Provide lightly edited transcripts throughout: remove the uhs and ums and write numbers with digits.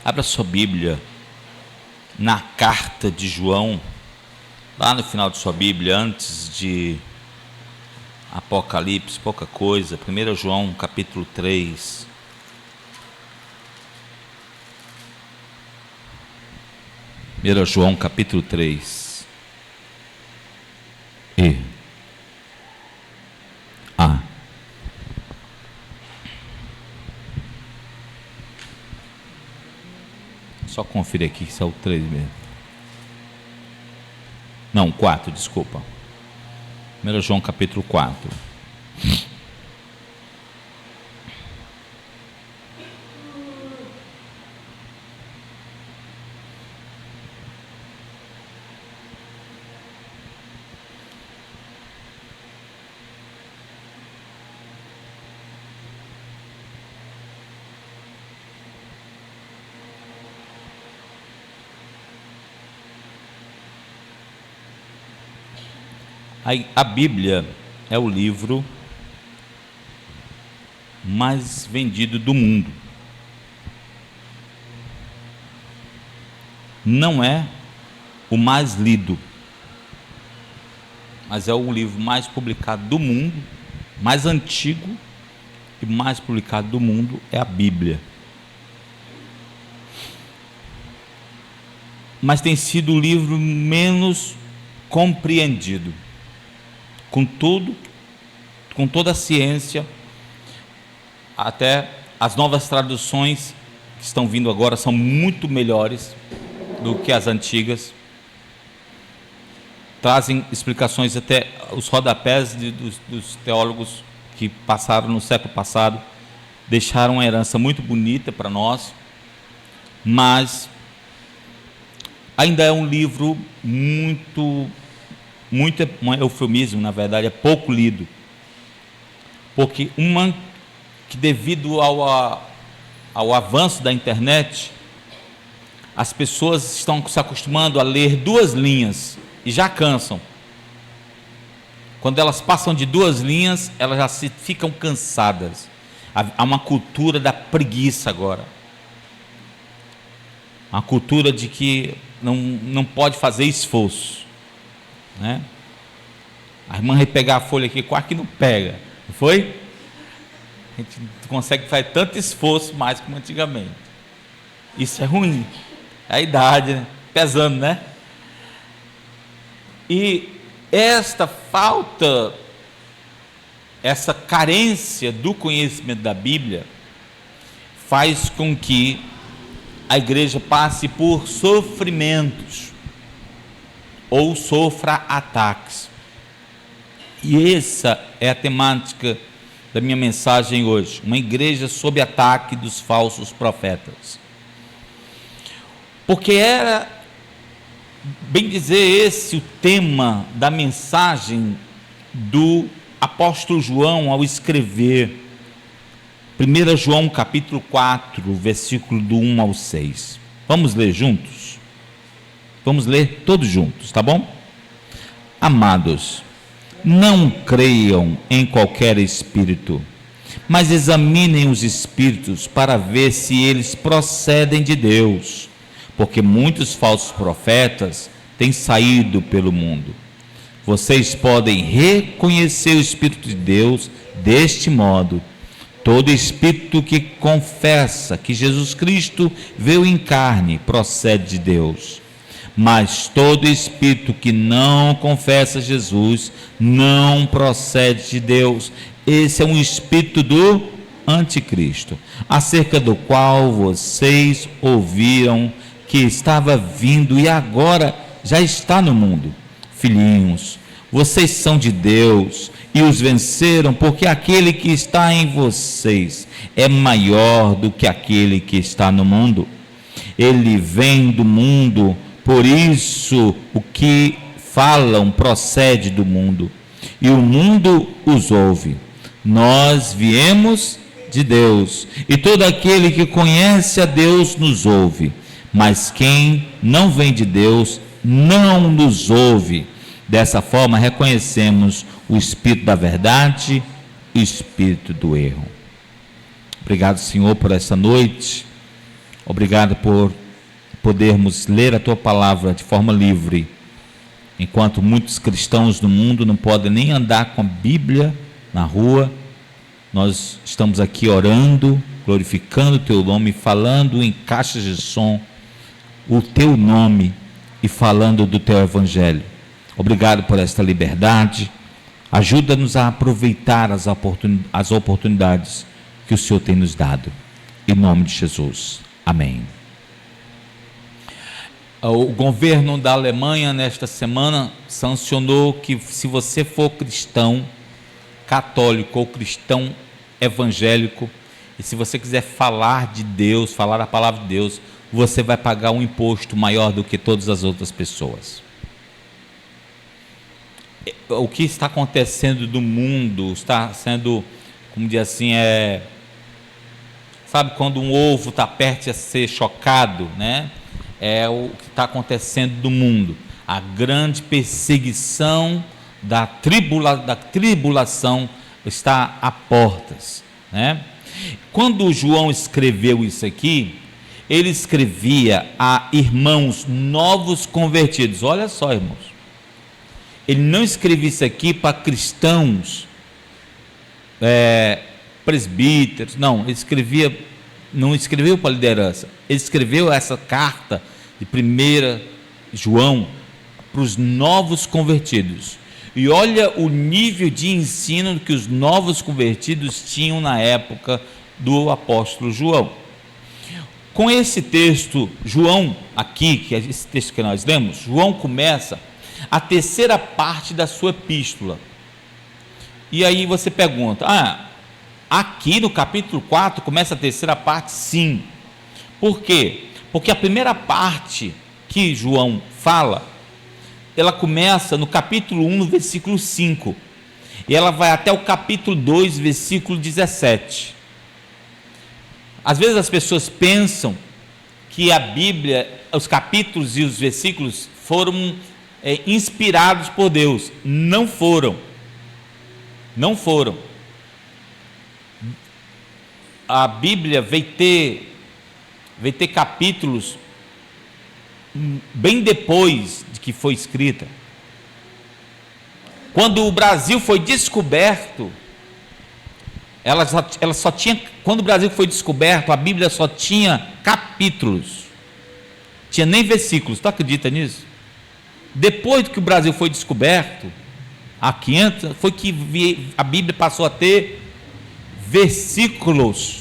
Abra sua Bíblia na carta de João, lá no final de sua Bíblia, antes de Apocalipse, pouca coisa. 1 João capítulo 3. João capítulo 3. Só conferir aqui se é o 3 mesmo. Não, 4, desculpa. 1 João capítulo 4. A Bíblia é o livro mais vendido do mundo. Não é o mais lido, mas é o livro mais publicado do mundo, mais antigo e mais publicado do mundo é a Bíblia. Mas tem sido o livro menos compreendido. Com toda a ciência, até as novas traduções que estão vindo agora são muito melhores do que as antigas, trazem explicações, até os rodapés dos teólogos que passaram no século passado, deixaram uma herança muito bonita para nós, mas ainda é um livro muito um eufemismo, na verdade, é pouco lido, porque que devido ao avanço da internet, as pessoas estão se acostumando a ler 2 linhas e já cansam. Quando elas passam de 2 linhas, elas já ficam cansadas. Há uma cultura da preguiça agora, uma cultura de que não pode fazer esforço, né? A irmã vai pegar a folha aqui, quase que não pega, não foi? A gente não consegue fazer tanto esforço mais como antigamente. Isso é ruim, é a idade, né? Pesando, né? E esta falta, essa carência do conhecimento da Bíblia faz com que a igreja passe por sofrimentos ou sofra ataques. E essa é a temática da minha mensagem hoje: uma igreja sob ataque dos falsos profetas. Porque era, bem dizer, esse o tema da mensagem do apóstolo João ao escrever 1 João capítulo 4, versículo do 1 ao 6. Vamos ler juntos? Vamos ler todos juntos, tá bom? Amados, não creiam em qualquer espírito, mas examinem os espíritos para ver se eles procedem de Deus, porque muitos falsos profetas têm saído pelo mundo. Vocês podem reconhecer o Espírito de Deus deste modo: todo espírito que confessa que Jesus Cristo veio em carne procede de Deus, mas todo espírito que não confessa Jesus não procede de Deus. Esse é um espírito do anticristo, acerca do qual vocês ouviram que estava vindo e agora já está no mundo. Filhinhos, vocês são de Deus e os venceram, porque aquele que está em vocês é maior do que aquele que está no mundo. Ele vem do mundo, por isso o que falam procede do mundo, e o mundo os ouve. Nós viemos de Deus, e todo aquele que conhece a Deus nos ouve, mas quem não vem de Deus não nos ouve. Dessa forma reconhecemos o espírito da verdade e o espírito do erro. Obrigado, Senhor, por essa noite, Obrigado por podermos ler a Tua palavra de forma livre, enquanto muitos cristãos no mundo não podem nem andar com a Bíblia na rua. Nós estamos aqui orando, glorificando o Teu nome, falando em caixas de som o Teu nome e falando do Teu Evangelho. Obrigado por esta liberdade. Ajuda-nos a aproveitar as oportunidades que o Senhor tem nos dado. Em nome de Jesus. Amém. O governo da Alemanha, nesta semana, sancionou que, se você for cristão católico ou cristão evangélico, e se você quiser falar de Deus, falar a palavra de Deus, você vai pagar um imposto maior do que todas as outras pessoas. O que está acontecendo no mundo está sendo, como dizer assim, sabe quando um ovo está perto de ser chocado, né? É o que está acontecendo no mundo. A grande perseguição da tribulação está a portas, né? Quando João escreveu isso aqui, ele escrevia a irmãos novos convertidos. Olha só, irmãos, ele não escrevia isso aqui para cristãos presbíteros, não, não escreveu para a liderança, ele escreveu essa carta de 1 João para os novos convertidos. E olha o nível de ensino que os novos convertidos tinham na época do apóstolo João. Com esse texto, João, aqui, que é esse texto que nós lemos, João começa a terceira parte da sua epístola. E aí você pergunta, aqui no capítulo 4 começa a terceira parte? Sim. Por quê? Porque a primeira parte que João fala, ela começa no capítulo 1, no versículo 5, e ela vai até o capítulo 2, versículo 17. Às vezes as pessoas pensam que a Bíblia, os capítulos e os versículos foram inspirados por Deus. Não foram. Não foram. A Bíblia veio ter capítulos bem depois de que foi escrita. Quando o Brasil foi descoberto, ela só tinha, quando o Brasil foi descoberto, a Bíblia só tinha capítulos, tinha nem versículos. Tu acredita nisso? Depois que o Brasil foi descoberto, há 500, foi que a Bíblia passou a ter versículos.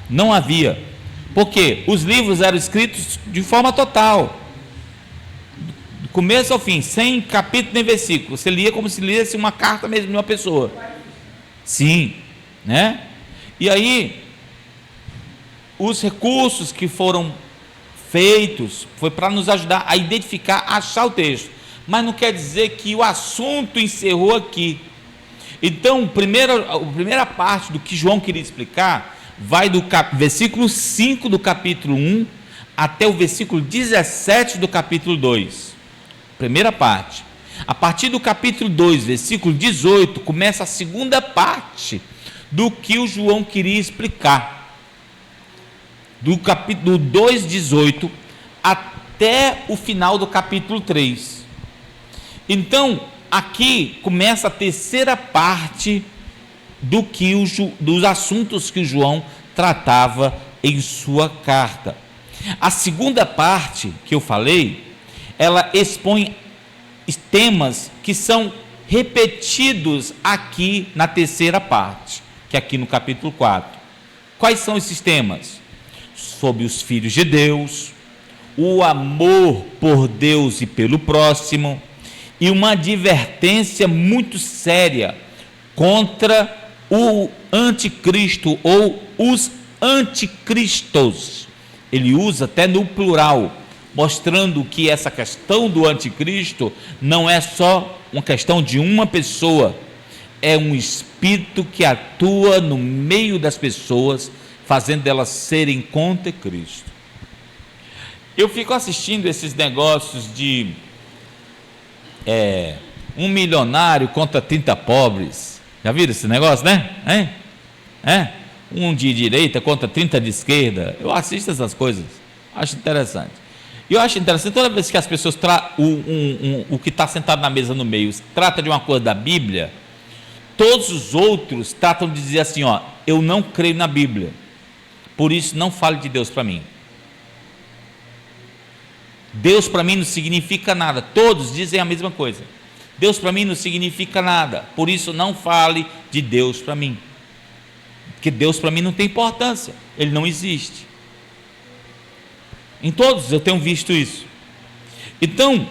Não havia. Porque os livros eram escritos de forma total, do começo ao fim, sem capítulo nem versículo. Você lia como se lesse uma carta mesmo de uma pessoa. Sim, né? E aí, os recursos que foram feitos foi para nos ajudar a identificar, a achar o texto, mas não quer dizer que o assunto encerrou aqui. Então, a primeira parte do que João queria explicar vai do versículo 5 do capítulo 1 até o versículo 17 do capítulo 2. Primeira parte. A partir do capítulo 2, versículo 18, começa a segunda parte do que o João queria explicar. Do capítulo 2, 18 até o final do capítulo 3. Então, aqui começa a terceira parte dos assuntos que o João tratava em sua carta. A segunda parte que eu falei, ela expõe temas que são repetidos aqui na terceira parte, que é aqui no capítulo 4. Quais são esses temas? Sobre os filhos de Deus, o amor por Deus e pelo próximo, e uma advertência muito séria contra o anticristo ou os anticristos. Ele usa até no plural, mostrando que essa questão do anticristo não é só uma questão de uma pessoa, é um espírito que atua no meio das pessoas, fazendo elas serem contra Cristo. Eu fico assistindo esses negócios de 1 milionário contra 30 pobres. Já viram esse negócio, né? um de direita contra 30 de esquerda. Eu assisto essas coisas, acho interessante. E eu acho interessante, toda vez que as pessoas, o que está sentado na mesa no meio, trata de uma coisa da Bíblia, todos os outros tratam de dizer assim, ó, eu não creio na Bíblia, por isso não fale de Deus para mim. Deus para mim não significa nada. Todos dizem a mesma coisa. Deus para mim não significa nada, por isso não fale de Deus para mim, porque Deus para mim não tem importância, Ele não existe. Em todos eu tenho visto isso. Então,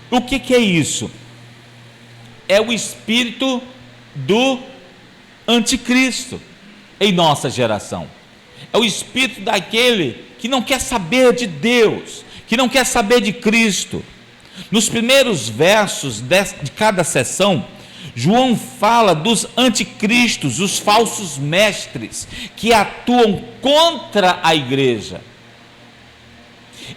o que é isso? É o espírito do anticristo em nossa geração. É o espírito daquele que não quer saber de Deus, que não quer saber de Cristo. Nos primeiros versos de cada sessão, João fala dos anticristos, os falsos mestres que atuam contra a igreja.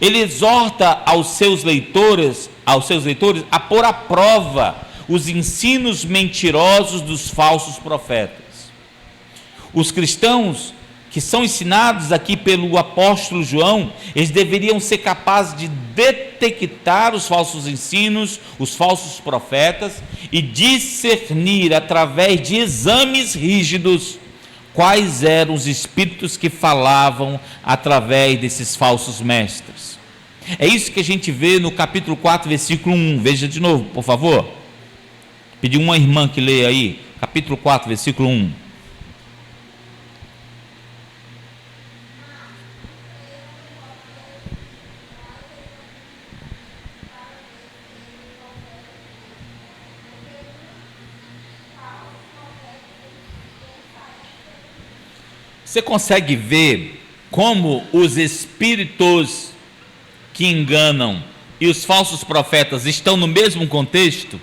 Ele exorta aos seus leitores a pôr à prova os ensinos mentirosos dos falsos profetas. Os cristãos que são ensinados aqui pelo apóstolo João, eles deveriam ser capazes de detectar os falsos ensinos, os falsos profetas, e discernir através de exames rígidos quais eram os espíritos que falavam através desses falsos mestres. É isso que a gente vê no capítulo 4, versículo 1. Veja de novo, por favor. Pedi uma irmã que leia aí, capítulo 4, versículo 1. Você consegue ver como os espíritos que enganam e os falsos profetas estão no mesmo contexto?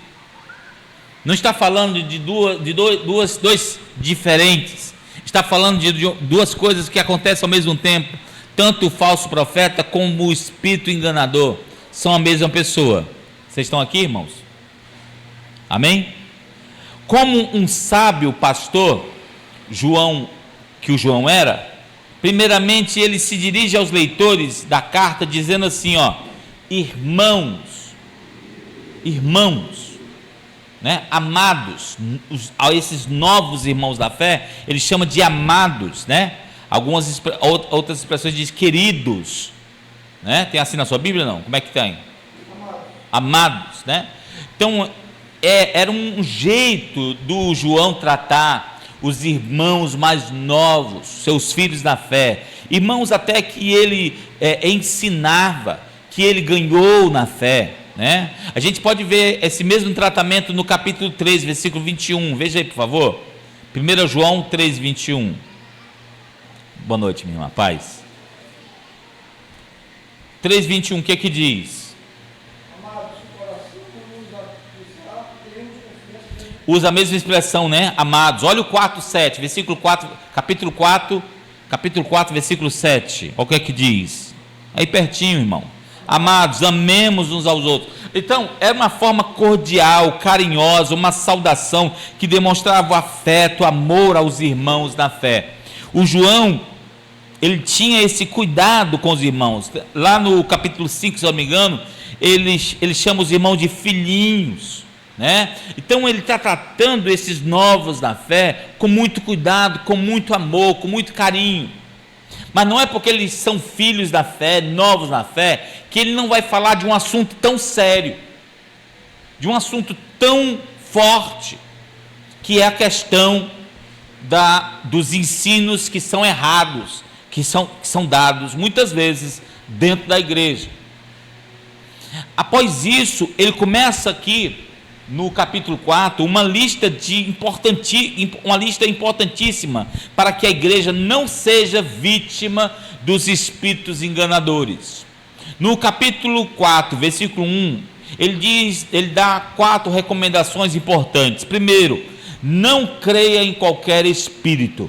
Não está falando de dois diferentes, está falando de duas coisas que acontecem ao mesmo tempo. Tanto o falso profeta como o espírito enganador são a mesma pessoa. Vocês estão aqui, irmãos? Amém? Como um sábio pastor, que o João era, primeiramente ele se dirige aos leitores da carta dizendo assim, ó, irmãos, né, amados, a esses novos irmãos da fé, ele chama de amados, né? Outras expressões diz queridos, né? Tem assim na sua Bíblia, não? Como é que tem? Amados, né? Então, era um jeito do João tratar os irmãos mais novos, seus filhos na fé, irmãos até que ele ensinava, que ele ganhou na fé, né? A gente pode ver esse mesmo tratamento no capítulo 3, versículo 21, veja aí por favor, 1 João 3, 21, boa noite minha irmã, paz. 3, 21, o que é que diz? Usa a mesma expressão, né? Amados. Olha o 4:7, versículo 4, capítulo 4, versículo 7. Olha o que é que diz. Aí pertinho, irmão. Amados, amemos uns aos outros. Então, era uma forma cordial, carinhosa, uma saudação que demonstrava o afeto, amor aos irmãos na fé. O João, ele tinha esse cuidado com os irmãos. Lá no capítulo 5, se eu não me engano, ele chama os irmãos de filhinhos, né? Então ele está tratando esses novos na fé com muito cuidado, com muito amor, com muito carinho. Mas não é porque eles são filhos da fé, novos na fé, que ele não vai falar de um assunto tão sério, de um assunto tão forte, que é a questão dos ensinos que são errados, que são dados muitas vezes dentro da igreja. Após isso, ele começa aqui no capítulo 4, uma lista importantíssima para que a igreja não seja vítima dos espíritos enganadores. No capítulo 4, versículo 1, ele dá 4 recomendações importantes. Primeiro, não creia em qualquer espírito.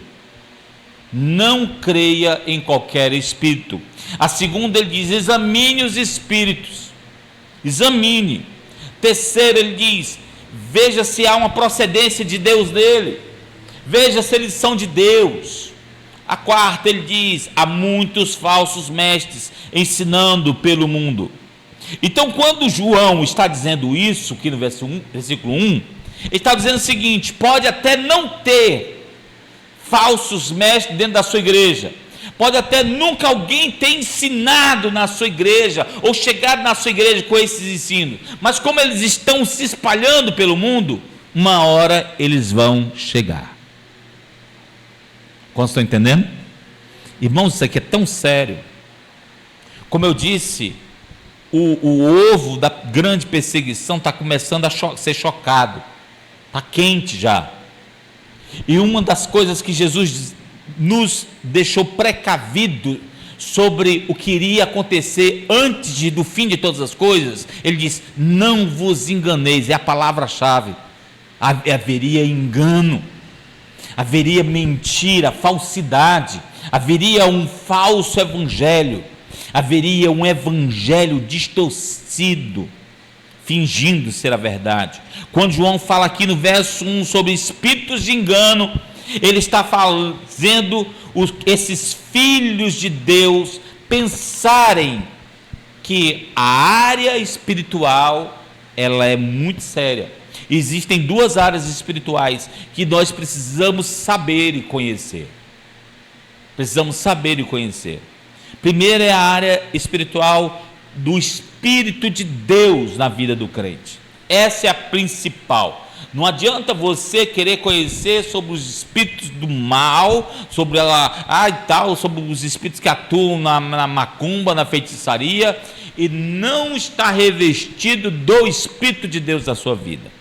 Não creia em qualquer espírito. A segunda, ele diz, examine os espíritos. Examine. Terceiro, ele diz, veja se há uma procedência de Deus nele, veja se eles são de Deus. A quarta, ele diz: há muitos falsos mestres ensinando pelo mundo. Então, quando João está dizendo isso, aqui no versículo 1, ele está dizendo o seguinte: pode até não ter falsos mestres dentro da sua igreja, pode até nunca alguém ter ensinado na sua igreja, ou chegado na sua igreja com esses ensinos, mas como eles estão se espalhando pelo mundo, uma hora eles vão chegar. Quantos estão entendendo? Irmãos, isso aqui é tão sério. Como eu disse, o ovo da grande perseguição está começando a ser chocado, está quente já. E uma das coisas que Jesus nos deixou precavido sobre o que iria acontecer antes do fim de todas as coisas, ele diz: não vos enganeis, é a palavra-chave. Haveria engano, haveria mentira, falsidade, haveria um falso evangelho, haveria um evangelho distorcido, fingindo ser a verdade. Quando João fala aqui no verso 1 sobre espíritos de engano, ele está fazendo esses filhos de Deus pensarem que a área espiritual, ela é muito séria. Existem duas áreas espirituais que nós precisamos saber e conhecer. Precisamos saber e conhecer. Primeiro é a área espiritual do Espírito de Deus na vida do crente. Essa é a principal. Não adianta você querer conhecer sobre os espíritos do mal, sobre sobre os espíritos que atuam na macumba, na feitiçaria, e não estar revestido do Espírito de Deus na sua vida.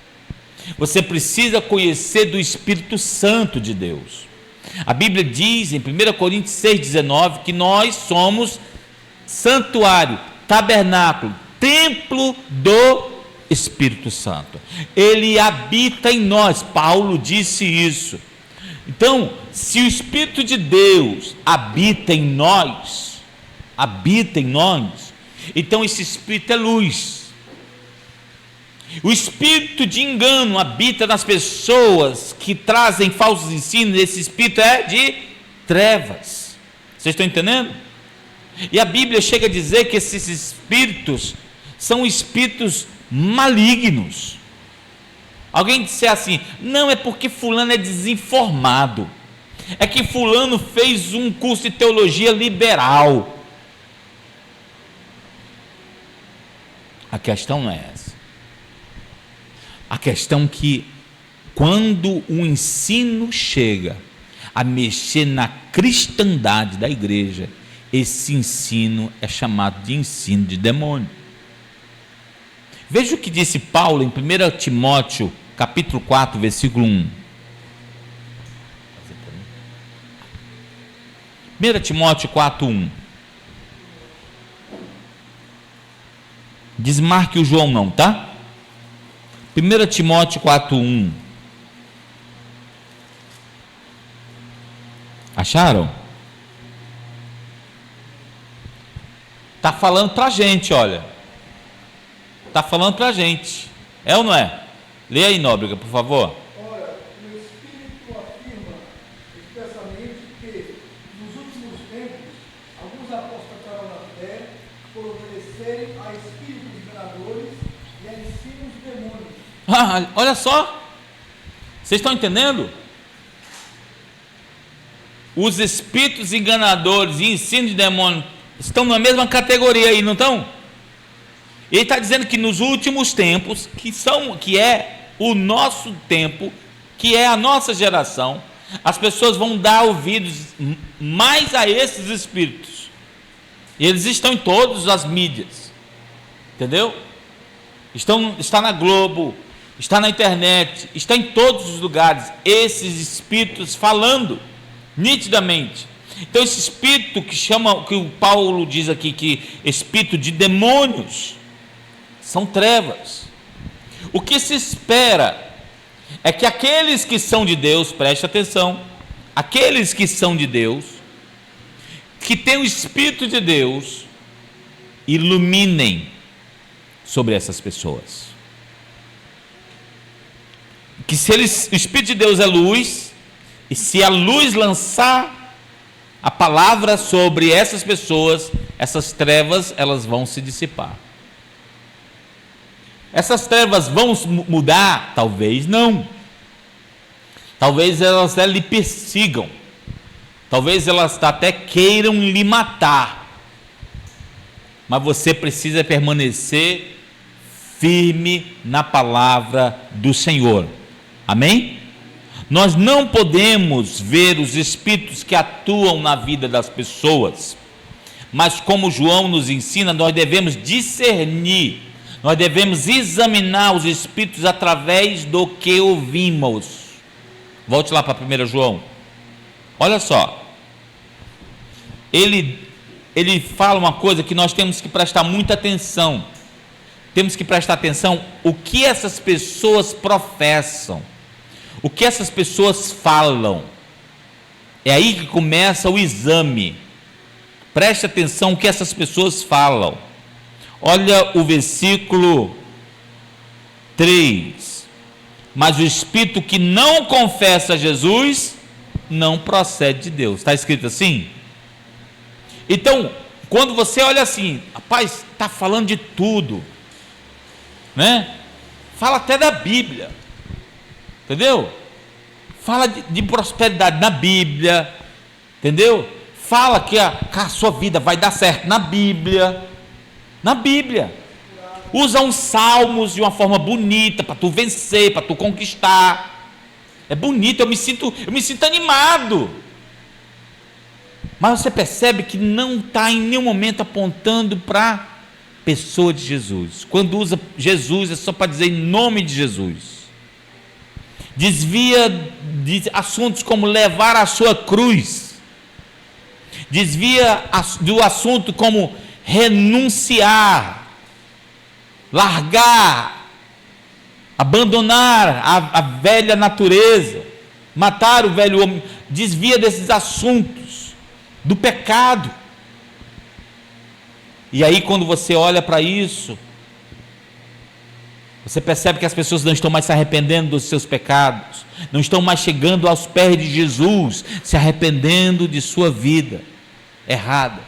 Você precisa conhecer do Espírito Santo de Deus. A Bíblia diz em 1 Coríntios 6,19 que nós somos santuário, tabernáculo, templo do Espírito Santo. Ele habita em nós. Paulo disse isso. Então, se o Espírito de Deus habita em nós, então esse Espírito é luz. O espírito de engano habita nas pessoas que trazem falsos ensinos. Esse espírito é de trevas. Vocês estão entendendo? E a Bíblia chega a dizer que esses espíritos são espíritos malignos. Alguém disser assim: não, é porque fulano é desinformado, é que fulano fez um curso de teologia liberal. A questão não é essa. A questão é que quando o ensino chega a mexer na cristandade da igreja, esse ensino é chamado de ensino de demônio. Veja o que disse Paulo em 1 Timóteo capítulo 4, versículo 1. 1 Timóteo 4, 1. Desmarque o João não, tá? 1 Timóteo 4, 1. Acharam? Está falando para a gente, olha. Está falando para a gente. É ou não é? Lê aí, Nóbrega, por favor. Ora, o Espírito afirma expressamente que, nos últimos tempos, alguns apostatarão na fé por obedecerem a espíritos enganadores e a ensinos de demônios. Olha só. Vocês estão entendendo? Os espíritos enganadores e ensino de demônio estão na mesma categoria aí, não estão? Ele está dizendo que nos últimos tempos, que é o nosso tempo, que é a nossa geração, as pessoas vão dar ouvidos mais a esses espíritos. E eles estão em todas as mídias, entendeu? Está na Globo, está na internet, está em todos os lugares, esses espíritos falando nitidamente. Então esse espírito que o Paulo diz aqui, que espírito de demônios, são trevas. O que se espera é que aqueles que são de Deus, preste atenção, aqueles que são de Deus, que têm o Espírito de Deus, iluminem sobre essas pessoas. Que se o Espírito de Deus é luz, e se a luz lançar a palavra sobre essas pessoas, essas trevas, elas vão se dissipar. Essas trevas vão mudar? Talvez não. Talvez elas até lhe persigam. Talvez elas até queiram lhe matar. Mas você precisa permanecer firme na palavra do Senhor. Amém? Nós não podemos ver os espíritos que atuam na vida das pessoas, mas como João nos ensina, nós devemos discernir, nós devemos examinar os espíritos através do que ouvimos. Volte lá para 1 João. Olha só. Ele fala uma coisa que nós temos que prestar muita atenção. Temos que prestar atenção o que essas pessoas professam, o que essas pessoas falam. É aí que começa o exame. Preste atenção o que essas pessoas falam. Olha o versículo 3. Mas o espírito que não confessa Jesus não procede de Deus. Está escrito assim? Então, quando você olha assim, rapaz, está falando de tudo, né? Fala até da Bíblia, entendeu? Fala de prosperidade na Bíblia, entendeu? Fala que a sua vida vai dar certo na Bíblia. Usa uns salmos de uma forma bonita para tu vencer, para tu conquistar. É bonito, eu me sinto animado. Mas você percebe que não está em nenhum momento apontando para a pessoa de Jesus. Quando usa Jesus é só para dizer em nome de Jesus. Desvia de assuntos como levar a sua cruz. Desvia do assunto como renunciar, largar, abandonar a velha natureza, matar o velho homem. Desvia desses assuntos do pecado. E aí, quando você olha para isso, você percebe que as pessoas não estão mais se arrependendo dos seus pecados, não estão mais chegando aos pés de Jesus, se arrependendo de sua vida errada.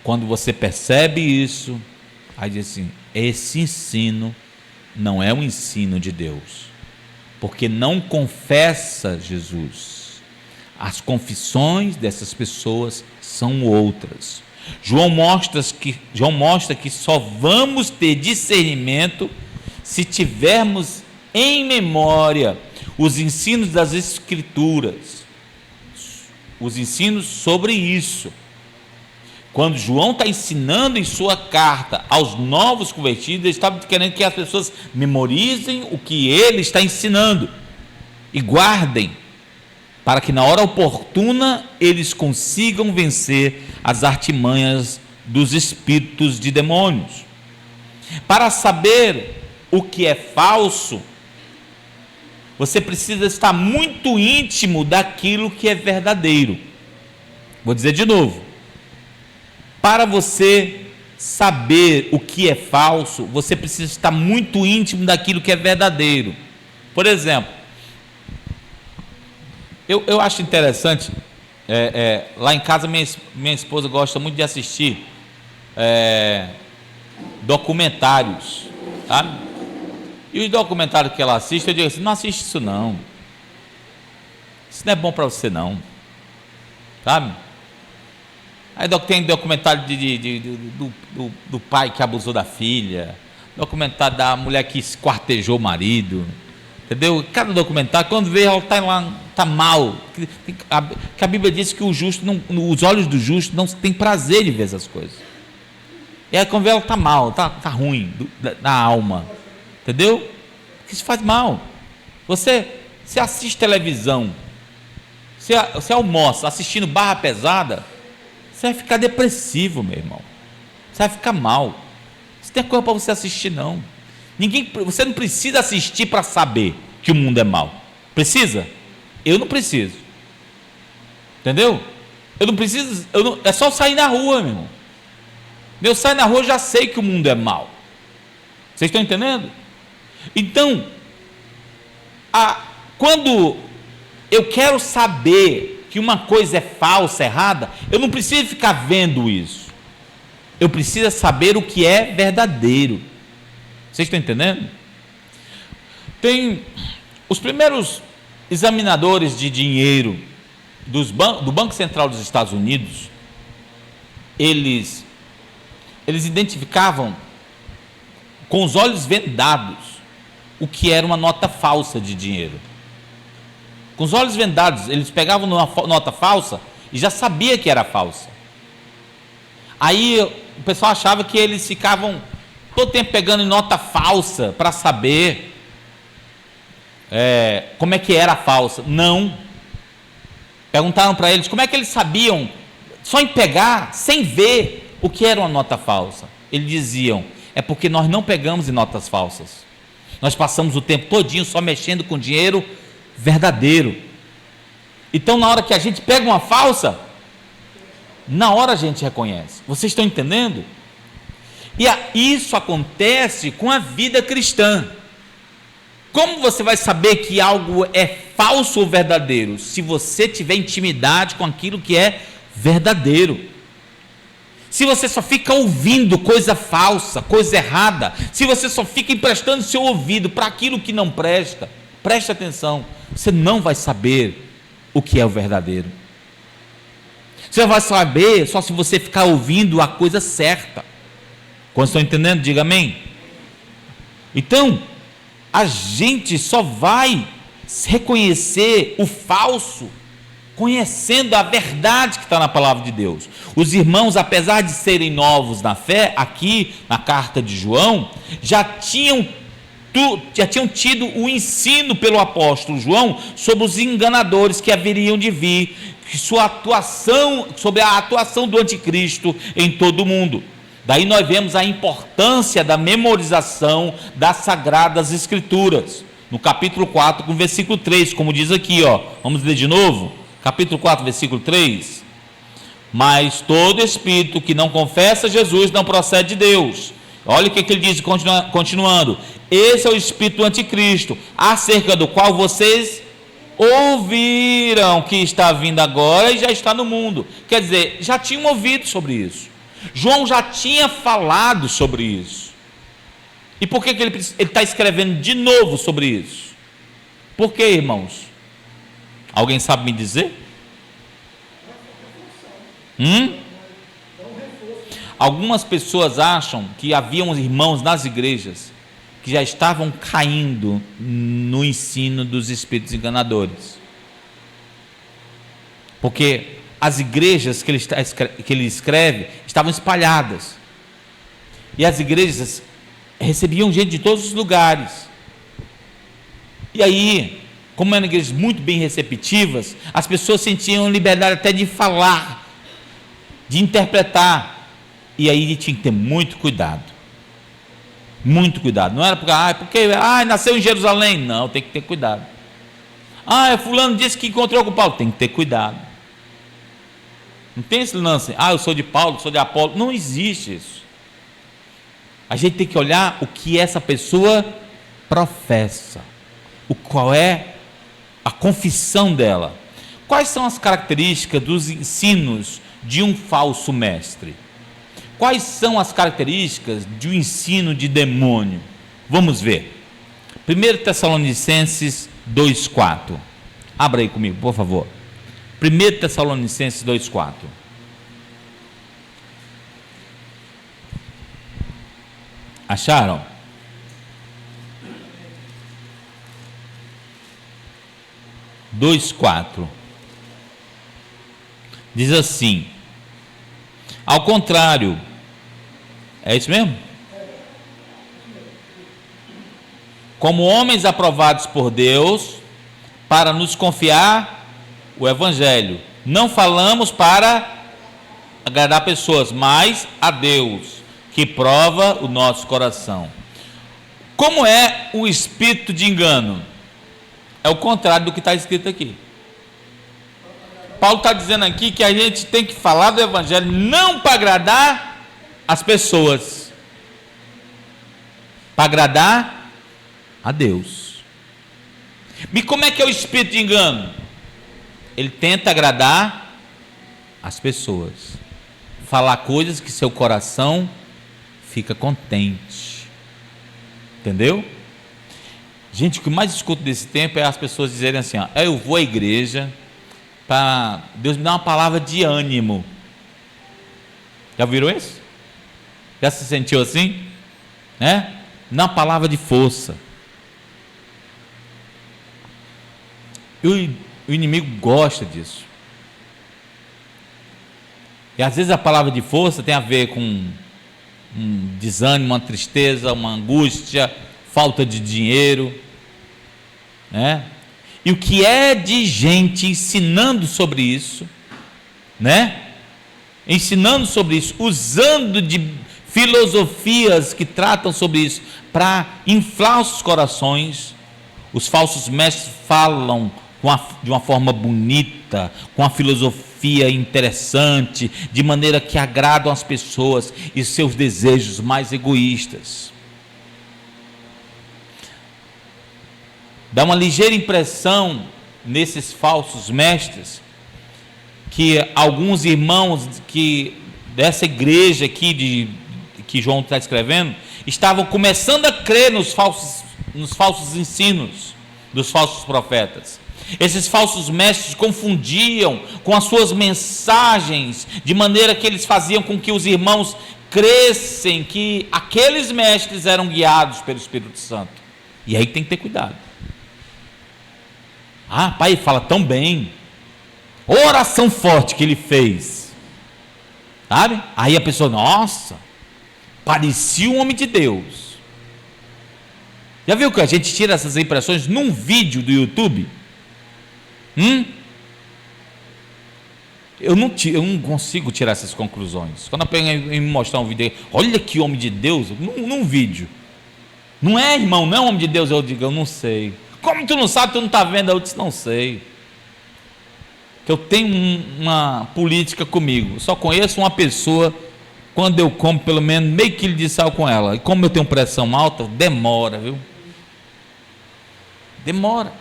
Quando você percebe isso, aí diz assim: esse ensino não é um ensino de Deus, porque não confessa Jesus. As confissões dessas pessoas são outras. João mostra que só vamos ter discernimento se tivermos em memória os ensinos das Escrituras, os ensinos sobre isso. Quando João está ensinando em sua carta aos novos convertidos, ele está querendo que as pessoas memorizem o que ele está ensinando e guardem, para que na hora oportuna eles consigam vencer as artimanhas dos espíritos de demônios. Para saber o que é falso, você precisa estar muito íntimo daquilo que é verdadeiro. Vou dizer de novo. Para você saber o que é falso, você precisa estar muito íntimo daquilo que é verdadeiro. Por exemplo, eu acho interessante, lá em casa minha esposa gosta muito de assistir documentários, sabe? E os documentários que ela assiste, eu digo assim: não assiste isso não, isso não é bom para você não, sabe? Aí tem documentário do pai que abusou da filha, documentário da mulher que esquartejou o marido, entendeu? Cada documentário, quando vê, ela está mal, que a Bíblia diz que o justo os olhos do justo não tem prazer de ver essas coisas. E aí quando vê, ela está mal, está ruim na alma, entendeu? Porque isso faz mal. Você assiste televisão, você almoça assistindo barra pesada, você vai ficar depressivo, meu irmão. Você vai ficar mal. Isso não é coisa para você assistir, não. Você não precisa assistir para saber que o mundo é mau. Precisa? Eu não preciso. Entendeu? Eu não preciso. É só sair na rua, meu irmão. Eu saio na rua, eu já sei que o mundo é mau. Vocês estão entendendo? Então, quando eu quero saber que uma coisa é falsa, errada, eu não preciso ficar vendo isso. Eu preciso saber o que é verdadeiro. Vocês estão entendendo? Tem os primeiros examinadores de dinheiro do Banco Central dos Estados Unidos, eles identificavam com os olhos vendados o que era uma nota falsa de dinheiro. Com os olhos vendados, eles pegavam uma nota falsa e já sabia que era falsa. Aí o pessoal achava que eles ficavam todo tempo pegando em nota falsa para saber como é que era a falsa. Não. Perguntaram para eles como é que eles sabiam, só em pegar, sem ver o que era uma nota falsa. Eles diziam: é porque nós não pegamos em notas falsas. Nós passamos o tempo todinho só mexendo com dinheiro verdadeiro. Então, na hora que a gente pega uma falsa, na hora a gente reconhece. Vocês estão entendendo? E isso acontece com a vida cristã. Como você vai saber que algo é falso ou verdadeiro? Se você tiver intimidade com aquilo que é verdadeiro. Se você só fica ouvindo coisa falsa, coisa errada, se você só fica emprestando seu ouvido para aquilo que não presta, preste atenção, você não vai saber o que é o verdadeiro. Você vai saber só se você ficar ouvindo a coisa certa. Quando estão entendendo, diga amém. Então, a gente só vai reconhecer o falso conhecendo a verdade que está na palavra de Deus. Os irmãos, apesar de serem novos na fé, aqui na carta de João, já tinham tido o ensino pelo apóstolo João sobre os enganadores que haveriam de vir, sobre a atuação do anticristo em todo o mundo. Daí nós vemos a importância da memorização das Sagradas Escrituras, no capítulo 4, com versículo 3, como diz aqui, vamos ler de novo, capítulo 4, versículo 3, mas todo espírito que não confessa Jesus não procede de Deus. Olha o que ele diz, continuando, esse é o espírito do anticristo, acerca do qual vocês ouviram que está vindo agora e já está no mundo. Quer dizer, já tinham ouvido sobre isso, João já tinha falado sobre isso. E por que ele está escrevendo de novo sobre isso? Por que, irmãos? Alguém sabe me dizer? Algumas pessoas acham que haviam irmãos nas igrejas que já estavam caindo no ensino dos espíritos enganadores, porque as igrejas que ele escreve estavam espalhadas, e as igrejas recebiam gente de todos os lugares, e aí, como eram igrejas muito bem receptivas, as pessoas sentiam liberdade até de falar, de interpretar, e aí tinha que ter muito cuidado, não era porque nasceu em Jerusalém, não, tem que ter cuidado. Fulano disse que encontrou com Paulo, tem que ter cuidado. Não tem esse lance, eu sou de Paulo, sou de Apolo, não existe isso. A gente tem que olhar o que essa pessoa professa, qual é a confissão dela, quais são as características dos ensinos de um falso mestre, quais são as características de um ensino de demônio. Vamos ver, 1 Tessalonicenses 2,4, abra aí comigo, por favor. 1 Tessalonicenses 2,4. Acharam? Diz assim: ao contrário, é isso mesmo? Como homens aprovados por Deus para nos confiar o Evangelho, não falamos para agradar pessoas, mas a Deus, que prova o nosso coração. Como é o espírito de engano? É o contrário do que está escrito aqui. Paulo está dizendo aqui que a gente tem que falar do Evangelho não para agradar as pessoas, para agradar a Deus. E como é que é o espírito de engano? Ele tenta agradar as pessoas, falar coisas que seu coração fica contente. Entendeu? Gente, o que mais escuto desse tempo é as pessoas dizerem assim, ó, eu vou à igreja para Deus me dar uma palavra de ânimo. Já viram isso? Já se sentiu assim? Né? Uma palavra de força. E o inimigo gosta disso. E às vezes a palavra de força tem a ver com um desânimo, uma tristeza, uma angústia, falta de dinheiro, né? E o que é de gente ensinando sobre isso, né? Ensinando sobre isso, usando de filosofias que tratam sobre isso para inflar os corações. Os falsos mestres falam de uma forma bonita, com a filosofia interessante, de maneira que agradam as pessoas e seus desejos mais egoístas. Dá uma ligeira impressão nesses falsos mestres que alguns irmãos que dessa igreja aqui que João está escrevendo estavam começando a crer nos falsos ensinos dos falsos profetas. Esses falsos mestres confundiam com as suas mensagens, de maneira que eles faziam com que os irmãos crescem que aqueles mestres eram guiados pelo Espírito Santo. E aí tem que ter cuidado. Ah, pai, fala tão bem. Oração forte que ele fez, sabe? Aí a pessoa, nossa, parecia um homem de Deus. Já viu que a gente tira essas impressões num vídeo do YouTube? Eu não consigo tirar essas conclusões. Quando alguém me mostrar um vídeo, olha que homem de Deus, num vídeo. Não é, irmão, não é um homem de Deus, eu digo, eu não sei. Como tu não sabe, tu não está vendo? Eu disse, não sei. Que eu tenho uma política comigo, eu só conheço uma pessoa quando eu como pelo menos meio quilo de sal com ela, e como eu tenho pressão alta, demora, viu? Demora.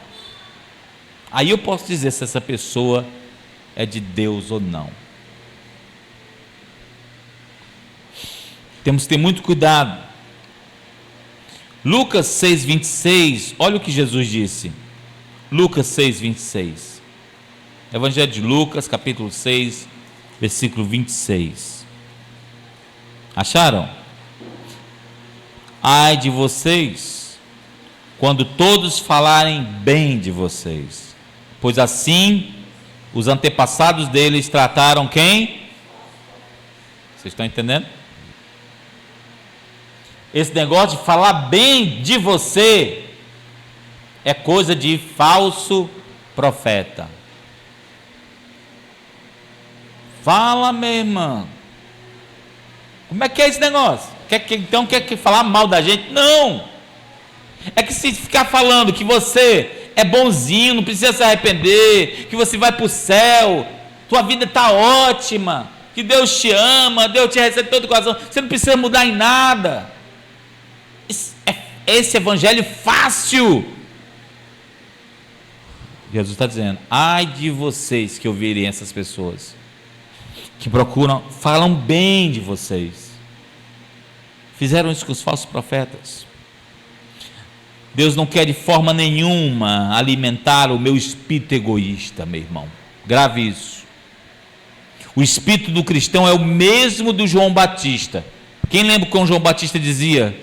Aí eu posso dizer se essa pessoa é de Deus ou não. Temos que ter muito cuidado. Lucas 6,26, olha o que Jesus disse. Lucas 6,26. Evangelho de Lucas, capítulo 6, versículo 26. Acharam? Ai de vocês, quando todos falarem bem de vocês, pois assim os antepassados deles trataram quem? Vocês estão entendendo? Esse negócio de falar bem de você é coisa de falso profeta. Fala, minha irmã. Como é que é esse negócio? Então quer falar mal da gente? Não. É que se ficar falando que você é bonzinho, não precisa se arrepender, que você vai para o céu, tua vida está ótima, que Deus te ama, Deus te recebe todo o coração, você não precisa mudar em nada. Esse evangelho fácil. Jesus está dizendo, ai de vocês que ouvirem essas pessoas que falam bem de vocês. Fizeram isso com os falsos profetas. Deus não quer de forma nenhuma alimentar o meu espírito egoísta, meu irmão. Grave isso. O espírito do cristão é o mesmo do João Batista. Quem lembra como João Batista dizia?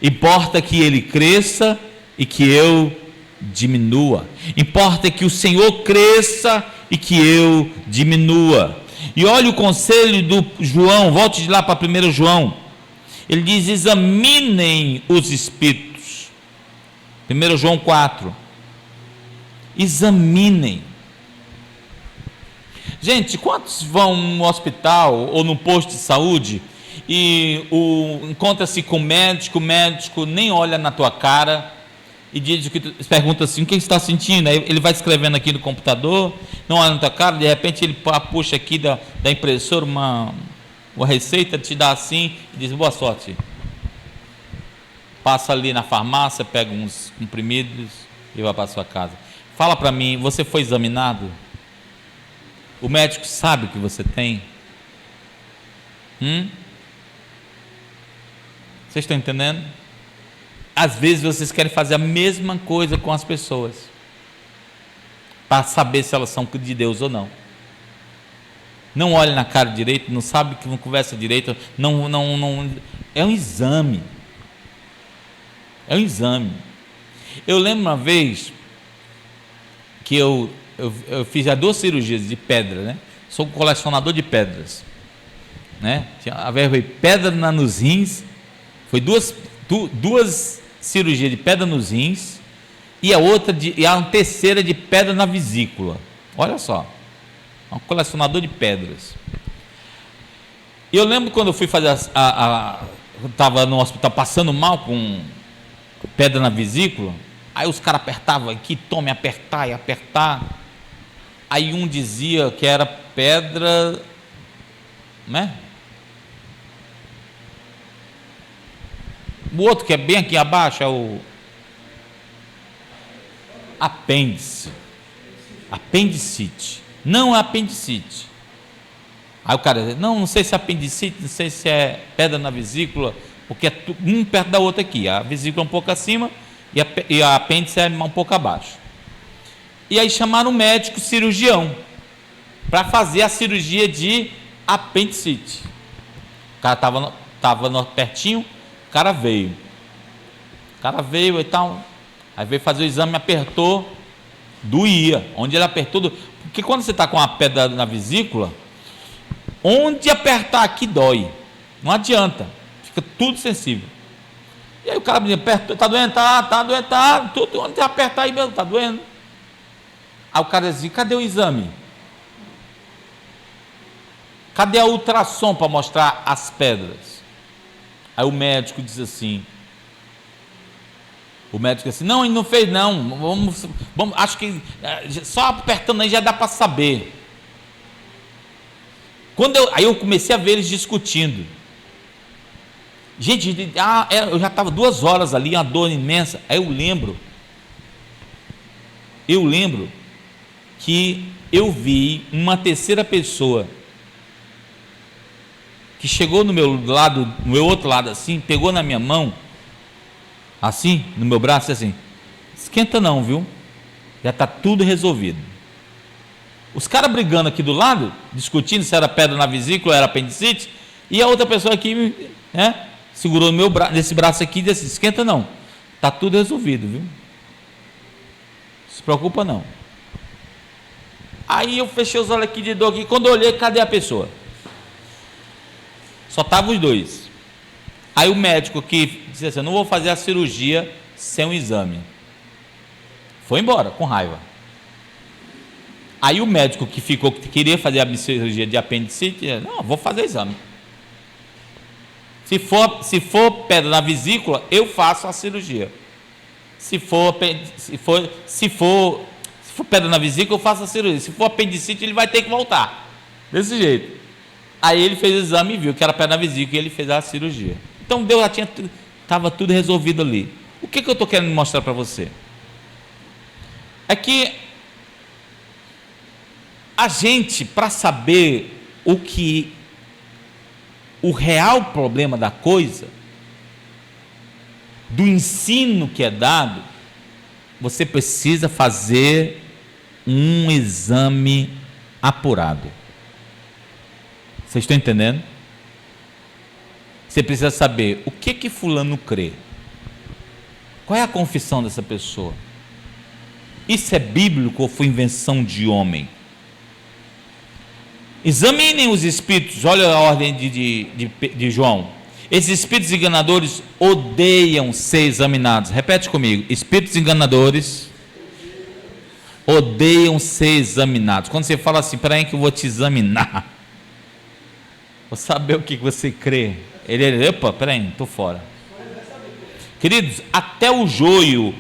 Importa que ele cresça e que eu diminua. Importa que o Senhor cresça e que eu diminua. E olha o conselho do João, volte de lá para 1 João. Ele diz, examinem os espíritos. 1 João 4. Examinem. Gente, quantos vão no hospital ou no posto de saúde e encontra-se com o médico nem olha na tua cara e pergunta assim, o que você está sentindo? Aí ele vai escrevendo aqui no computador, não olha na tua cara, de repente ele puxa aqui da impressora uma receita, te dá assim e diz, boa sorte. Passa ali na farmácia, pega uns comprimidos e vai para a sua casa. Fala para mim, você foi examinado? O médico sabe o que você tem? Vocês estão entendendo? Às vezes vocês querem fazer a mesma coisa com as pessoas, para saber se elas são de Deus ou não. Não olha na cara direito, não sabe que não conversa direito, não. É um exame. É um exame. Eu lembro uma vez que eu fiz já 2 cirurgias de pedra, né? Sou colecionador de pedras, né? A pedra nos rins, foi duas cirurgias de pedra nos rins e a terceira de pedra na vesícula. Olha só, um colecionador de pedras. E eu lembro quando eu fui fazer eu estava no hospital passando mal com pedra na vesícula, aí os caras apertavam aqui, tome apertar e apertar. Aí um dizia que era pedra, né? O outro que é bem aqui abaixo é o apendicite. Não é apendicite. Aí o cara diz, não sei se é apendicite, não sei se é pedra na vesícula, porque é um perto da outra aqui. A vesícula é um pouco acima e a apêndice é um pouco abaixo. E aí chamaram um médico cirurgião para fazer a cirurgia de apendicite. O cara estava pertinho, o cara veio e tal. Aí veio fazer o exame, apertou, doía. Onde ele apertou, porque quando você está com uma pedra na vesícula, onde apertar aqui dói. Não adianta, fica tudo sensível. E aí o cara me disse, está doendo? Tá doendo, tudo. Onde apertar aí mesmo, está doendo. Aí o cara dizia, cadê o exame? Cadê a ultrassom para mostrar as pedras? Aí o médico diz assim, não, ele não fez não, vamos, acho que só apertando aí já dá para saber. Aí eu comecei a ver eles discutindo. Gente, eu já estava 2 horas ali, uma dor imensa. Aí eu lembro que eu vi uma terceira pessoa que chegou no meu lado, no meu outro lado assim, pegou na minha mão, assim, no meu braço, assim, esquenta não, viu? Já está tudo resolvido. Os caras brigando aqui do lado, discutindo se era pedra na vesícula, era apendicite, e a outra pessoa aqui, né, segurou no meu braço, nesse braço aqui, e disse, esquenta não, está tudo resolvido, viu? Não se preocupa não. Aí eu fechei os olhos aqui de dor aqui, quando eu olhei, cadê a pessoa? Só estavam os dois. Aí o médico que disse assim, eu não vou fazer a cirurgia sem um exame. Foi embora, com raiva. Aí o médico que queria fazer a cirurgia de apendicite, não, vou fazer exame. Se for pedra na vesícula, eu faço a cirurgia. Se for pedra na vesícula, eu faço a cirurgia. Se for apendicite, ele vai ter que voltar. Desse jeito. Aí ele fez o exame e viu que era pedra na vesícula e ele fez a cirurgia. Então Deus já estava tudo resolvido ali. O que eu estou querendo mostrar para você? É que a gente, para saber o real problema da coisa, do ensino que é dado, você precisa fazer um exame apurado. Vocês estão entendendo? Você precisa saber o que fulano crê. Qual é a confissão dessa pessoa? Isso é bíblico ou foi invenção de homem? Examinem os espíritos, olha a ordem de João. Esses espíritos enganadores odeiam ser examinados. Repete comigo, espíritos enganadores odeiam ser examinados. Quando você fala assim, peraí que eu vou te examinar, vou saber o que você crê. Ele, opa, peraí, estou fora. Queridos, até o joio,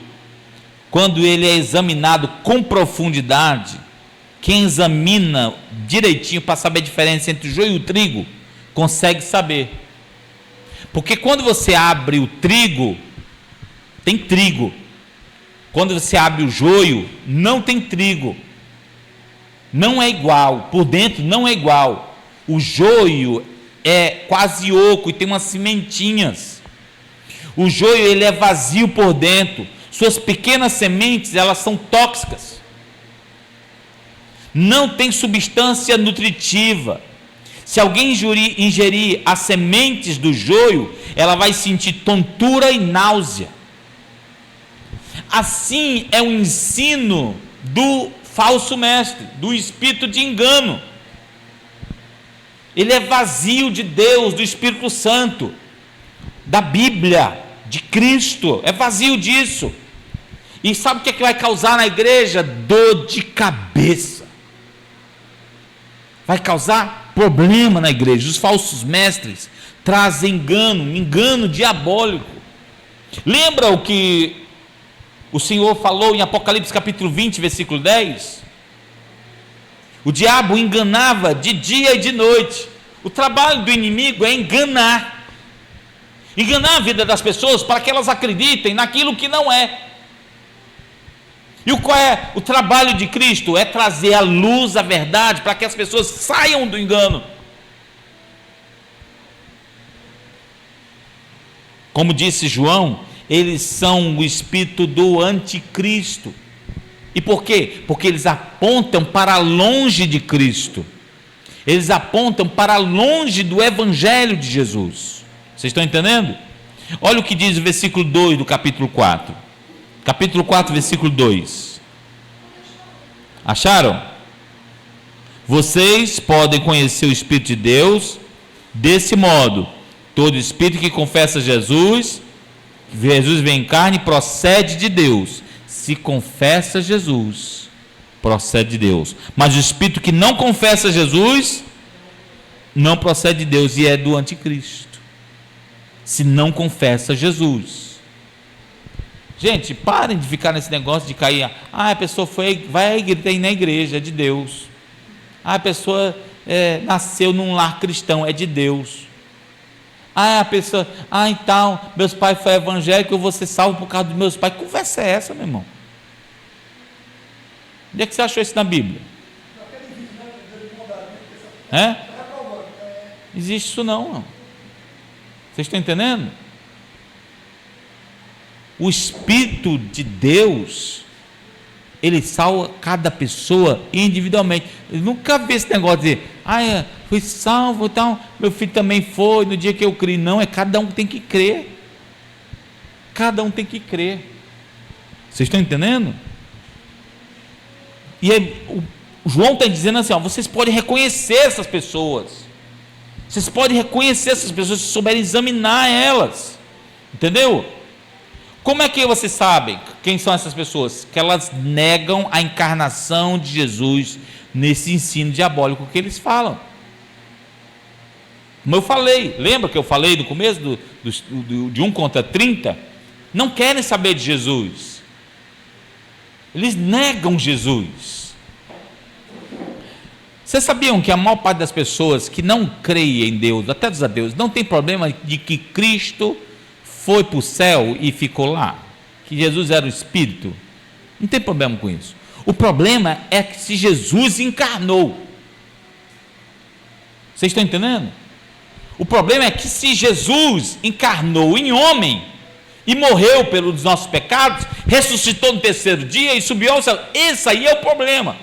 quando ele é examinado com profundidade, quem examina direitinho para saber a diferença entre o joio e o trigo, consegue saber. Porque quando você abre o trigo, tem trigo. Quando você abre o joio, não tem trigo. não é igual, por dentro não é igual. O joio é quase oco e tem umas sementinhas. O joio, ele é vazio por dentro. Suas pequenas sementes, elas são tóxicas. Não tem substância nutritiva. Se alguém ingerir as sementes do joio, ela vai sentir tontura e náusea. Assim é o ensino do falso mestre, do espírito de engano. Ele é vazio de Deus, do Espírito Santo, da Bíblia, de Cristo, é vazio disso. E sabe o que é que vai causar na igreja? Dor de cabeça. Vai causar problema na igreja. Os falsos mestres trazem engano diabólico. Lembra o que o Senhor falou em Apocalipse capítulo 20, versículo 10? O diabo enganava de dia e de noite. O trabalho do inimigo é enganar a vida das pessoas para que elas acreditem naquilo que não é. E qual é o trabalho de Cristo? É trazer à luz a verdade para que as pessoas saiam do engano. Como disse João, eles são o espírito do anticristo. E por quê? Porque eles apontam para longe de Cristo. Eles apontam para longe do Evangelho de Jesus. Vocês estão entendendo? Olha o que diz o versículo 2 do capítulo 4. Capítulo 4, versículo 2. Acharam? Vocês podem conhecer o Espírito de Deus desse modo: todo espírito que confessa Jesus vem em carne, procede de Deus. Se confessa Jesus, procede de Deus. Mas o espírito que não confessa Jesus não procede de Deus e é do anticristo. Se não confessa Jesus. Gente, parem de ficar nesse negócio de cair. A pessoa vai na igreja, é de Deus. A pessoa nasceu num lar cristão, é de Deus. A pessoa, então, meus pais foram evangélicos, eu vou ser salvo por causa dos meus pais. Que conversa é essa, meu irmão? Onde é que você achou isso na Bíblia? Não existe isso não. Vocês estão entendendo? O Espírito de Deus, ele salva cada pessoa individualmente. Eu nunca vi esse negócio de dizer, fui salvo, então meu filho também foi no dia que eu criei. Não, cada um tem que crer. Cada um tem que crer. Vocês estão entendendo? E aí, o João está dizendo assim, vocês podem reconhecer essas pessoas. Vocês podem reconhecer essas pessoas se souberem examinar elas. Entendeu? Como é que vocês sabem quem são essas pessoas? Que elas negam a encarnação de Jesus nesse ensino diabólico que eles falam. Como eu falei, lembra que eu falei no começo de 1 contra 30? Não querem saber de Jesus. Eles negam Jesus. Vocês sabiam que a maior parte das pessoas que não creem em Deus, até dos ateus, não tem problema de que Cristo foi para o céu e ficou lá, que Jesus era o Espírito? Não tem problema com isso. O problema é que se Jesus encarnou. Vocês estão entendendo? O problema é que se Jesus encarnou em homem e morreu pelos nossos pecados, ressuscitou no terceiro dia e subiu ao céu, esse aí é o problema.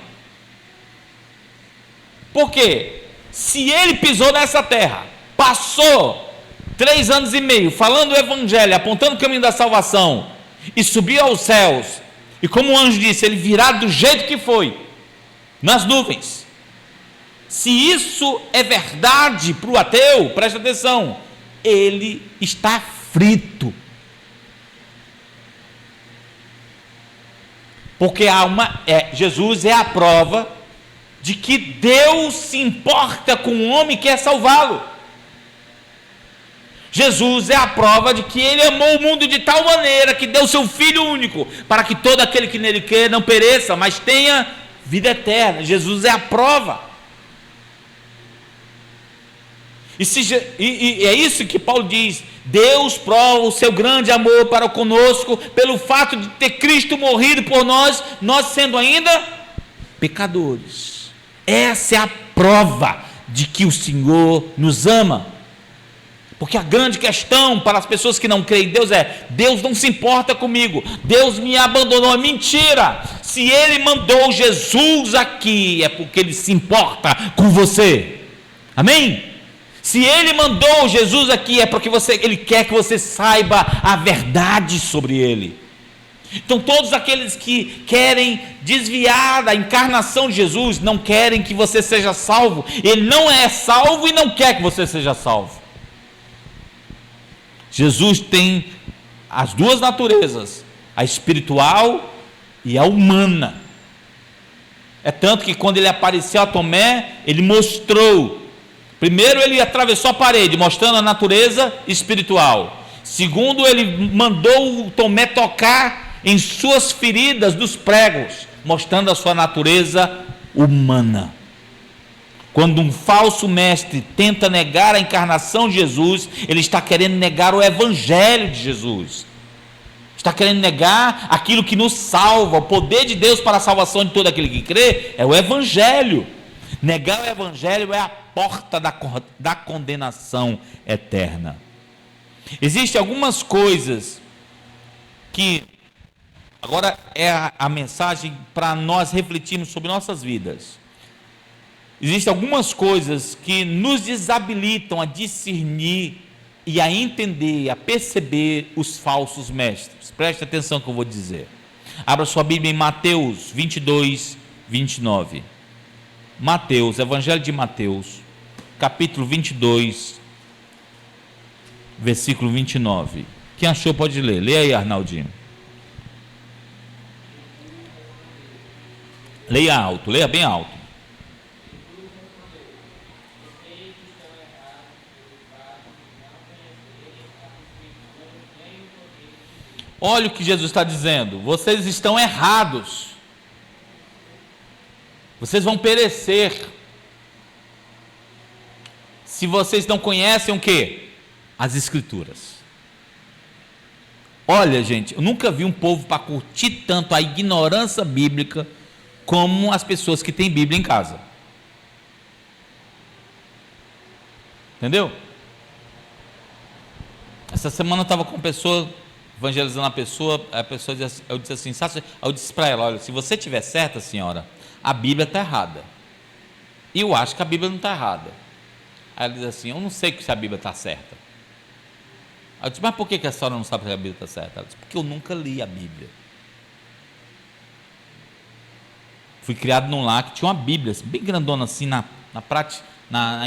Por quê? Se ele pisou nessa terra, passou 3 anos e meio falando o evangelho, apontando o caminho da salvação, e subiu aos céus, e como o anjo disse, ele virá do jeito que foi, nas nuvens. Se isso é verdade para o ateu, presta atenção, ele está frito. Porque Jesus é a prova de que Deus se importa com o homem que quer salvá-lo. Jesus é a prova de que ele amou o mundo de tal maneira que deu seu Filho único, para que todo aquele que nele crê não pereça, mas tenha vida eterna. Jesus é a prova. E é isso que Paulo diz: Deus prova o seu grande amor para conosco, pelo fato de ter Cristo morrido por nós, nós sendo ainda pecadores. Essa é a prova de que o Senhor nos ama. Porque a grande questão para as pessoas que não creem em Deus é: Deus não se importa comigo, Deus me abandonou. É mentira. Se Ele mandou Jesus aqui, é porque Ele se importa com você. Amém? Se Ele mandou Jesus aqui, é porque Ele quer que você saiba a verdade sobre Ele. Então todos aqueles que querem desviar da encarnação de Jesus, não querem que você seja salvo. Ele não é salvo e não quer que você seja salvo. Jesus tem as duas naturezas, a espiritual e a humana. É tanto que quando ele apareceu a Tomé, ele mostrou. Primeiro ele atravessou a parede, mostrando a natureza espiritual. Segundo, ele mandou o Tomé tocar em suas feridas dos pregos, mostrando a sua natureza humana. Quando um falso mestre tenta negar a encarnação de Jesus, ele está querendo negar o evangelho de Jesus. Está querendo negar aquilo que nos salva. O poder de Deus para a salvação de todo aquele que crê é o evangelho. Negar o evangelho é a porta da condenação eterna. Existem algumas coisas que agora é a mensagem para nós refletirmos sobre nossas vidas. Existem algumas coisas que nos desabilitam a discernir e a entender, a perceber os falsos mestres. Preste atenção no que eu vou dizer. Abra sua Bíblia em Mateus 22, 29. Mateus, Evangelho de Mateus, capítulo 22, versículo 29. Quem achou pode ler. Leia aí, Arnaldinho. Leia alto, leia bem alto. Olha o que Jesus está dizendo: vocês estão errados, vocês vão perecer, se vocês não conhecem o que? As Escrituras. Olha, gente, eu nunca vi um povo para curtir tanto a ignorância bíblica como as pessoas que têm Bíblia em casa. Entendeu? Essa semana eu estava com uma pessoa, evangelizando a pessoa disse, eu disse assim, eu disse para ela: olha, se você estiver certa, senhora, a Bíblia está errada. E eu acho que a Bíblia não está errada. Aí ela diz assim: eu não sei se a Bíblia está certa. Aí eu disse: mas por que a senhora não sabe se a Bíblia está certa? Ela disse: porque eu nunca li a Bíblia. Fui criado num lar que tinha uma Bíblia assim, bem grandona assim, na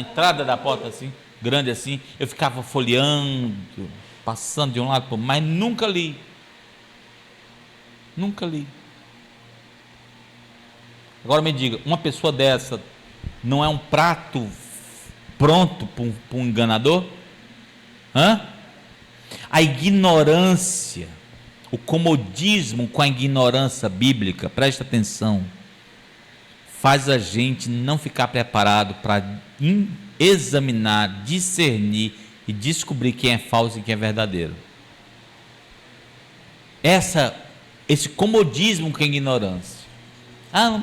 entrada da porta assim, grande assim. Eu ficava folheando, passando de um lado para o outro, mas nunca li. Nunca li. Agora me diga, uma pessoa dessa não é um prato pronto para um enganador? A ignorância, o comodismo com a ignorância bíblica, presta atenção, faz a gente não ficar preparado para examinar, discernir e descobrir quem é falso e quem é verdadeiro. Esse comodismo com a ignorância. Não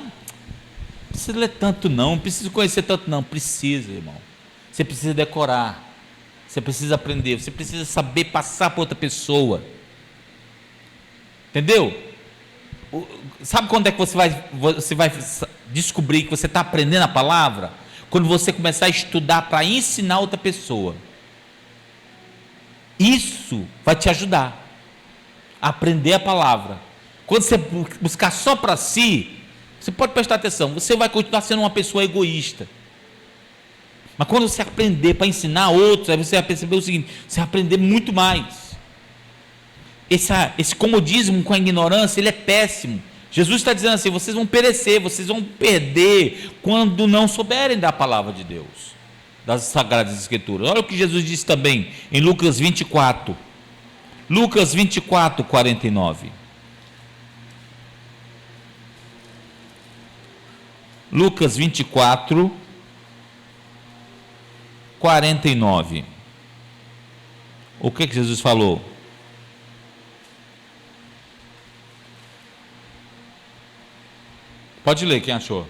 precisa ler tanto não precisa conhecer tanto não. Precisa, irmão. Você precisa decorar, você precisa aprender, você precisa saber passar para outra pessoa. Entendeu? Sabe quando é que você vai descobrir que você está aprendendo a palavra? Quando você começar a estudar para ensinar outra pessoa. Isso vai te ajudar a aprender a palavra. Quando você buscar só para si, você pode prestar atenção, você vai continuar sendo uma pessoa egoísta. Mas quando você aprender para ensinar outros, aí você vai perceber o seguinte: você vai aprender muito mais. Esse comodismo com a ignorância, ele é péssimo. Jesus está dizendo assim: vocês vão perecer, vocês vão perder quando não souberem da palavra de Deus, das Sagradas Escrituras. Olha o que Jesus disse também em Lucas 24. Lucas 24, 49. Lucas 24, 49. O que Jesus falou? Pode ler, quem achou?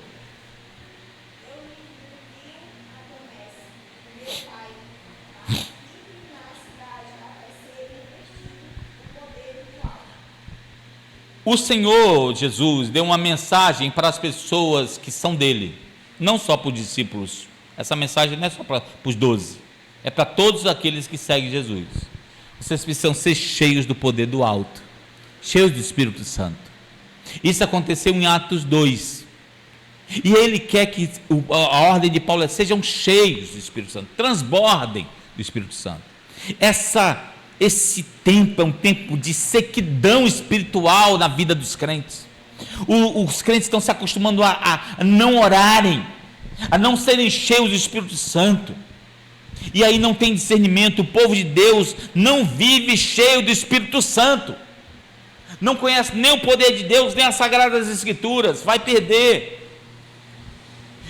O Senhor Jesus deu uma mensagem para as pessoas que são dele, não só para os discípulos. Essa mensagem não é só para os 12, é para todos aqueles que seguem Jesus. Vocês precisam ser cheios do poder do alto, cheios do Espírito Santo. Isso aconteceu em Atos 2. E ele quer que a ordem de Paulo sejam cheios do Espírito Santo, transbordem do Espírito Santo. Esse tempo é um tempo de sequidão espiritual na vida dos crentes. Os crentes estão se acostumando a não orarem, a não serem cheios do Espírito Santo, e aí não tem discernimento. O povo de Deus não vive cheio do Espírito Santo, não conhece nem o poder de Deus, nem as Sagradas Escrituras, vai perder.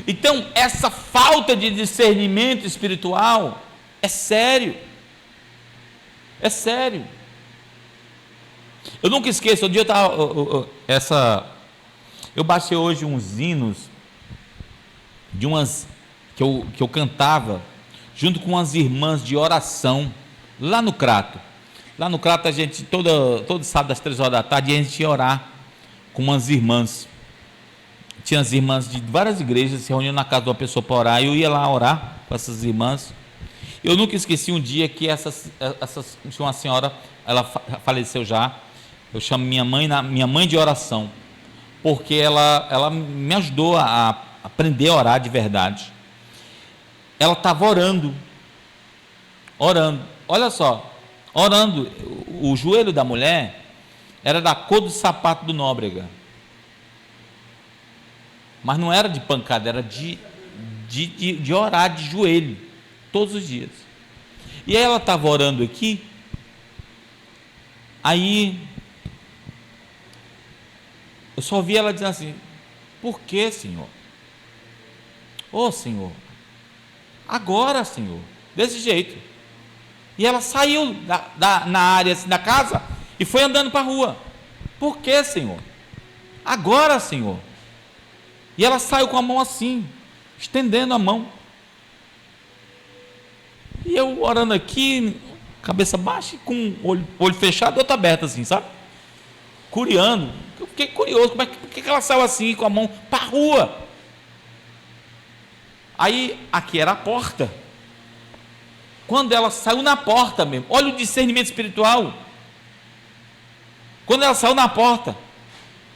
Então essa falta de discernimento espiritual é sério. É sério. Eu nunca esqueço, um dia eu baixei hoje uns hinos de umas que eu cantava junto com umas irmãs de oração lá no Crato. Lá no Crato a gente todo sábado às 3 horas da tarde a gente ia orar com umas irmãs. Tinha as irmãs de várias igrejas se reuniam na casa de uma pessoa para orar. Eu ia lá orar com essas irmãs. Eu nunca esqueci um dia que tinha uma senhora, ela faleceu já. Eu chamo minha mãe de oração, porque ela me ajudou a aprender a orar de verdade. Ela estava orando, olha só, orando. O joelho da mulher era da cor do sapato do Nóbrega, mas não era de pancada, era de orar de joelho, todos os dias. E aí ela estava orando aqui, aí eu só ouvi ela dizendo assim: por que, Senhor? Ô Senhor, agora, Senhor, desse jeito. E ela saiu na área assim, da casa e foi andando para a rua. Por que, Senhor? Agora, Senhor. E ela saiu com a mão assim, estendendo a mão. E eu orando aqui, cabeça baixa, com o olho fechado e outro aberto assim, sabe? Curiando. Eu fiquei curioso, por que ela saiu assim, com a mão para a rua? Aí, aqui era a porta. Quando ela saiu na porta mesmo, olha o discernimento espiritual. Quando ela saiu na porta,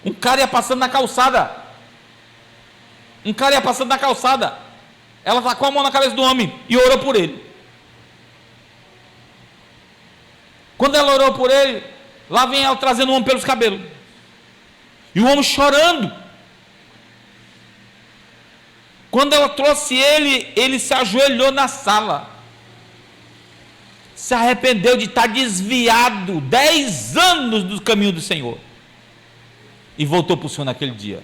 um cara ia passando na calçada. Ela tacou a mão na cabeça do homem e orou por ele. Quando ela orou por ele, lá vem ela trazendo o homem pelos cabelos. E o homem chorando. Quando ela trouxe ele se ajoelhou na sala. Se arrependeu de estar desviado 10 anos do caminho do Senhor. E voltou para o Senhor naquele dia.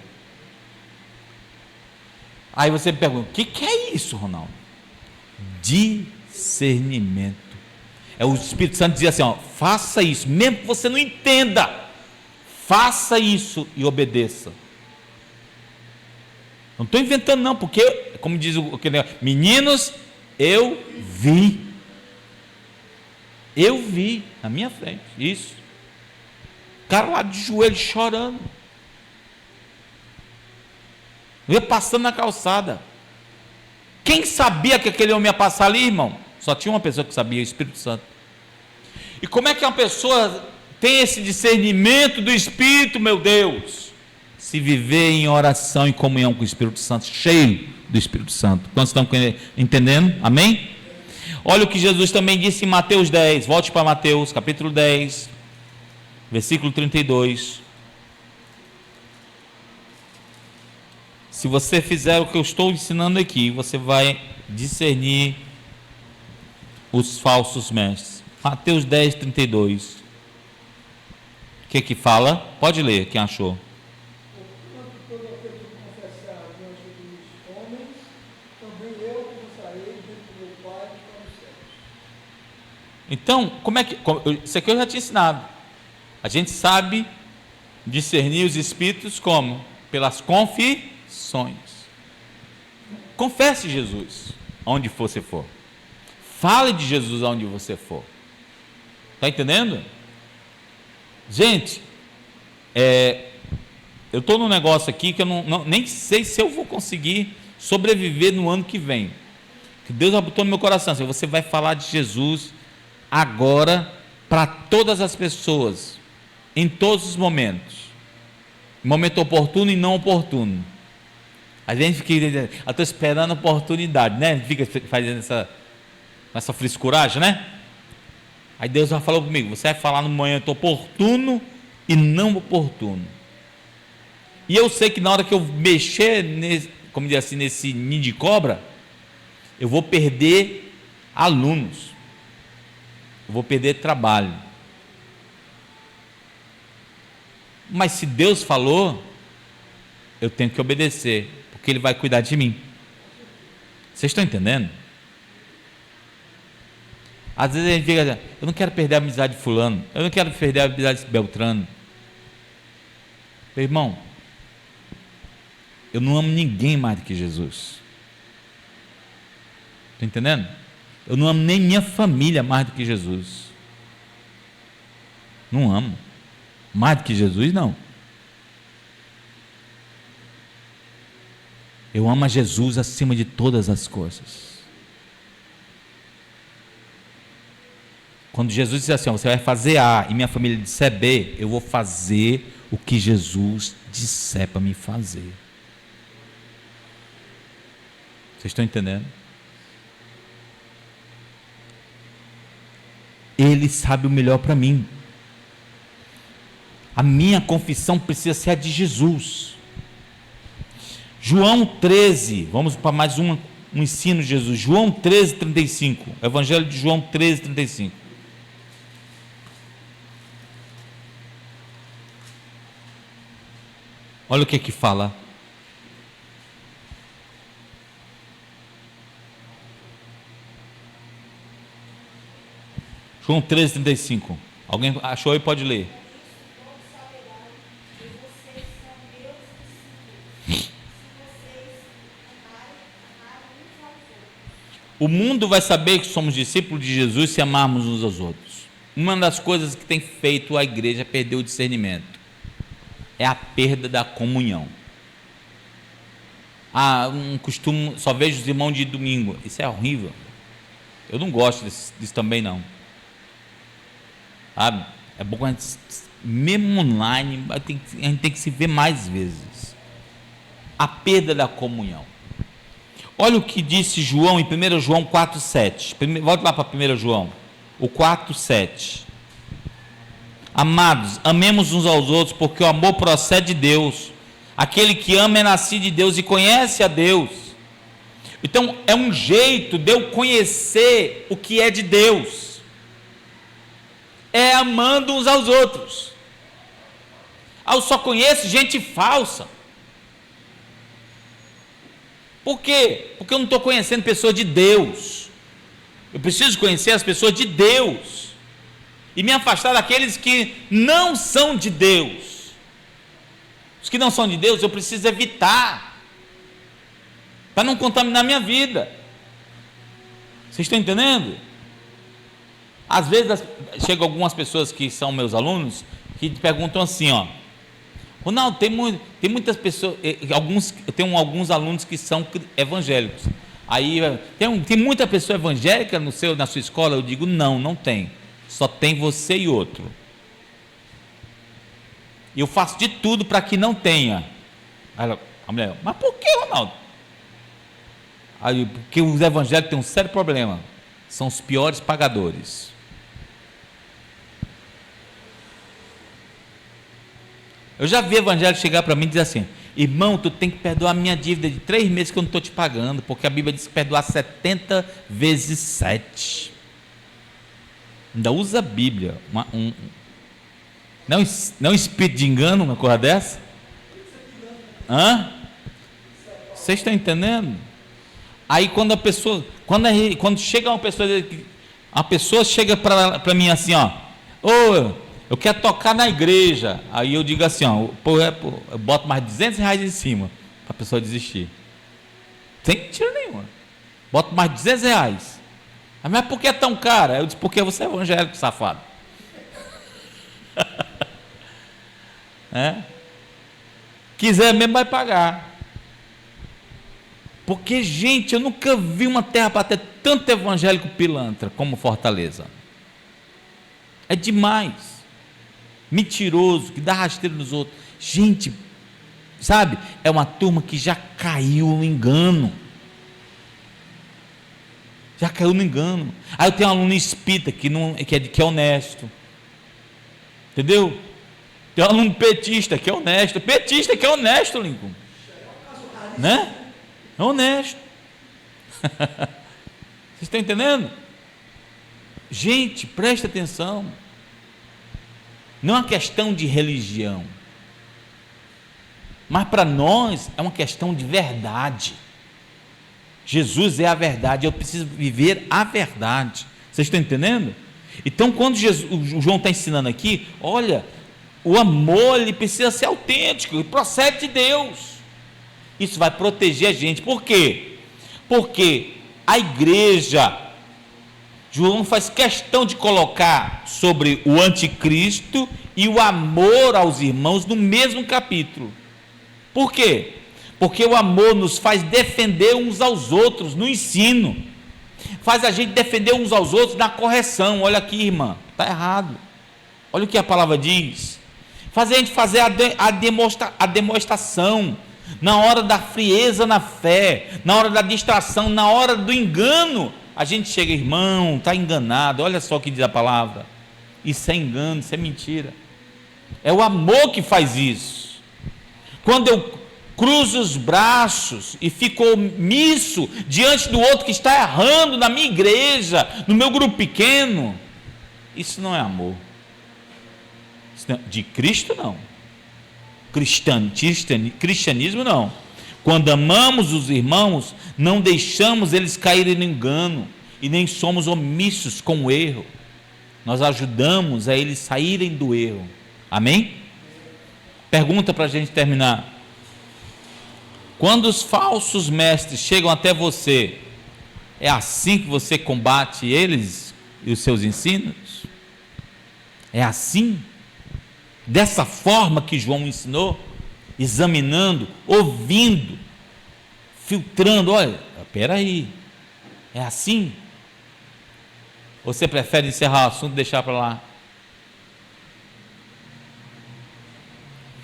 Aí você me pergunta: o que é isso, Ronaldo? Discernimento. É o Espírito Santo dizer assim: ó, faça isso, mesmo que você não entenda, faça isso e obedeça. Não estou inventando não, porque, como diz meninos, eu vi na minha frente, isso, o cara lá de joelho chorando, eu ia passando na calçada. Quem sabia que aquele homem ia passar ali, irmão? Só tinha uma pessoa que sabia, o Espírito Santo. E como é que uma pessoa tem esse discernimento do Espírito, meu Deus? Se viver em oração e comunhão com o Espírito Santo, cheio do Espírito Santo. Quantos estão entendendo? Amém? Olha o que Jesus também disse em Mateus 10, volte para Mateus, capítulo 10, versículo 32. Se você fizer o que eu estou ensinando aqui, você vai discernir os falsos mestres. Mateus 10, 32. O que fala? Pode ler, quem achou. Portanto, todo aquele que confessar diante dos homens, também eu confessarei diante do meu Pai que está nos céus. Então, isso aqui eu já tinha ensinado. A gente sabe discernir os espíritos como? Pelas confissões. Confesse Jesus onde você for. Fale de Jesus aonde você for. Está entendendo? Gente, Eu estou num negócio aqui que eu nem sei se eu vou conseguir sobreviver no ano que vem. Que Deus já botou no meu coração, assim, você vai falar de Jesus agora para todas as pessoas, em todos os momentos, momento oportuno e não oportuno. A gente fica, eu estou esperando a oportunidade, né? A gente fica fazendo essa frescuragem, né? Aí Deus já falou comigo, você vai falar no momento oportuno e não oportuno. E eu sei que na hora que eu mexer, como diz assim, nesse ninho de cobra, eu vou perder alunos, eu vou perder trabalho. Mas se Deus falou, eu tenho que obedecer, porque Ele vai cuidar de mim. Vocês estão entendendo? Às vezes a gente fica, eu não quero perder a amizade de fulano, eu não quero perder a amizade de Beltrano. Meu irmão, eu não amo ninguém mais do que Jesus. Está entendendo? Eu não amo nem minha família mais do que Jesus. Não amo. Mais do que Jesus, não. Eu amo a Jesus acima de todas as coisas. Quando Jesus disse assim, você vai fazer A e minha família disser B, eu vou fazer o que Jesus disser para me fazer. Vocês estão entendendo? Ele sabe o melhor para mim. A minha confissão precisa ser a de Jesus. João 13, vamos para mais um ensino de Jesus. João 13, 35. Evangelho de João 13, 35. Olha o que fala. João 13, 35. Alguém achou e pode ler. O mundo vai saber que somos discípulos de Jesus se amarmos uns aos outros. Uma das coisas que tem feito a igreja perder o discernimento é a perda da comunhão. Um costume, só vejo os irmãos de domingo. Isso é horrível. Eu não gosto disso também não. Sabe? É bom que a gente, mesmo online, a gente tem que se ver mais vezes. A perda da comunhão. Olha o que disse João em 1 João 4,7. Volta lá para 1 João, o 4,7. Amados, amemos uns aos outros, porque o amor procede de Deus. Aquele que ama é nascido de Deus e conhece a Deus. Então, é um jeito de eu conhecer o que é de Deus. É amando uns aos outros. Eu só conheço gente falsa. Por quê? Porque eu não estou conhecendo pessoas de Deus. Eu preciso conhecer as pessoas de Deus e me afastar daqueles que não são de Deus. Os que não são de Deus eu preciso evitar, para não contaminar minha vida. Vocês estão entendendo? Às vezes chegam algumas pessoas que são meus alunos que perguntam assim, ó, Ronaldo, tem muitas pessoas, eu tenho alguns alunos que são evangélicos. Aí tem muita pessoa evangélica na sua escola? Eu digo, não tem. Só tem você e outro. E eu faço de tudo para que não tenha. Aí a mulher, mas por que, Ronaldo? Aí, porque os evangélicos têm um sério problema. São os piores pagadores. Eu já vi evangélico chegar para mim e dizer assim, irmão, tu tem que perdoar a minha dívida de 3 meses que eu não estou te pagando, porque a Bíblia diz que perdoar 70 vezes 7. Ainda usa a Bíblia. Não espírito de engano uma coisa dessa? Vocês estão entendendo? Aí quando chega uma pessoa chega para mim assim, ó, eu quero tocar na igreja. Aí eu digo assim, ó, eu boto mais R$200 em cima para a pessoa desistir. Sem mentira nenhuma. Boto mais R$200. Mas por que é tão caro? Eu disse, porque você é evangélico, safado. Quiser mesmo, vai pagar. Porque, gente, eu nunca vi uma terra para ter tanto evangélico pilantra como Fortaleza. É demais. Mentiroso, que dá rasteiro nos outros. Gente, sabe, é uma turma que já caiu no engano. Já caiu no engano. Aí eu tenho um aluno espírita que é honesto. Entendeu? Tem um aluno petista que é honesto. Petista que é honesto, Lincoln. Né? É honesto. Vocês estão entendendo? Gente, presta atenção. Não é uma questão de religião, mas para nós é uma questão de verdade. Jesus é a verdade, eu preciso viver a verdade. Vocês estão entendendo? Então, quando o João está ensinando aqui, olha, o amor ele precisa ser autêntico, ele procede de Deus. Isso vai proteger a gente. Por quê? Porque a igreja, João faz questão de colocar sobre o anticristo e o amor aos irmãos no mesmo capítulo. Por quê? Porque o amor nos faz defender uns aos outros no ensino, faz a gente defender uns aos outros na correção. Olha aqui, irmã, está errado. Olha o que a palavra diz. Faz a gente fazer a demonstração na hora da frieza na fé, na hora da distração, na hora do engano. A gente chega, irmão, está enganado. Olha só o que diz a palavra. Isso é engano, isso é mentira. É o amor que faz isso. Quando eu cruzo os braços e fico omisso diante do outro que está errando na minha igreja, no meu grupo pequeno, isso não é amor. De Cristo não. Cristianismo não. Quando amamos os irmãos, não deixamos eles caírem no engano e nem somos omissos com o erro. Nós ajudamos a eles saírem do erro. Amém? Pergunta para a gente terminar. Quando os falsos mestres chegam até você, é assim que você combate eles e os seus ensinos? É assim? Dessa forma que João ensinou? Examinando, ouvindo, filtrando. Olha, espera aí, é assim? Você prefere encerrar o assunto e deixar para lá?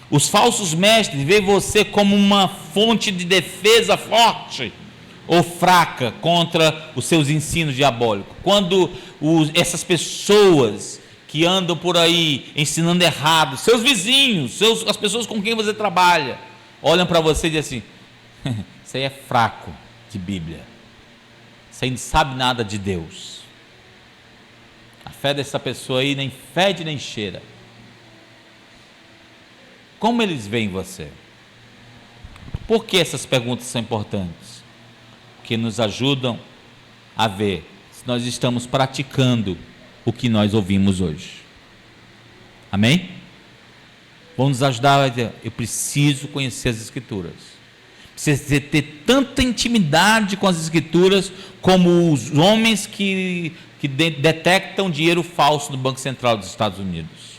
Os falsos mestres veem você como uma fonte de defesa forte ou fraca contra os seus ensinos diabólicos. Quando essas pessoas que andam por aí ensinando errado, seus vizinhos, as pessoas com quem você trabalha, olham para você e dizem assim: isso aí é fraco de Bíblia, isso aí não sabe nada de Deus, a fé dessa pessoa aí nem fede nem cheira. Como eles veem você? Por que essas perguntas são importantes? Porque nos ajudam a ver se nós estamos praticando o que nós ouvimos hoje. Amém? Vão nos ajudar a dizer: eu preciso conhecer as Escrituras. Preciso ter tanta intimidade com as Escrituras como os homens que detectam dinheiro falso no Banco Central dos Estados Unidos.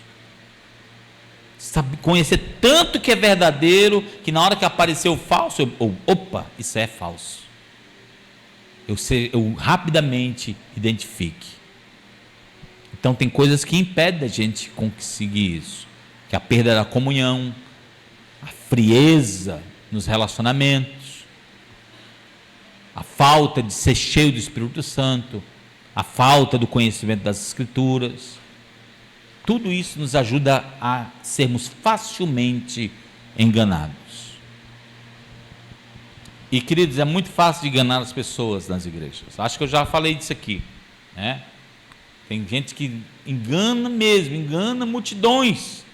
Sabe, conhecer tanto que é verdadeiro, que na hora que apareceu o falso, opa, isso é falso. Eu rapidamente identifique. Então tem coisas que impedem a gente conseguir isso, que é a perda da comunhão, a frieza nos relacionamentos, a falta de ser cheio do Espírito Santo, a falta do conhecimento das Escrituras. Tudo isso nos ajuda a sermos facilmente enganados. E, queridos, é muito fácil de enganar as pessoas nas igrejas. Acho que eu já falei disso aqui, né? Tem gente que engana mesmo, engana multidões.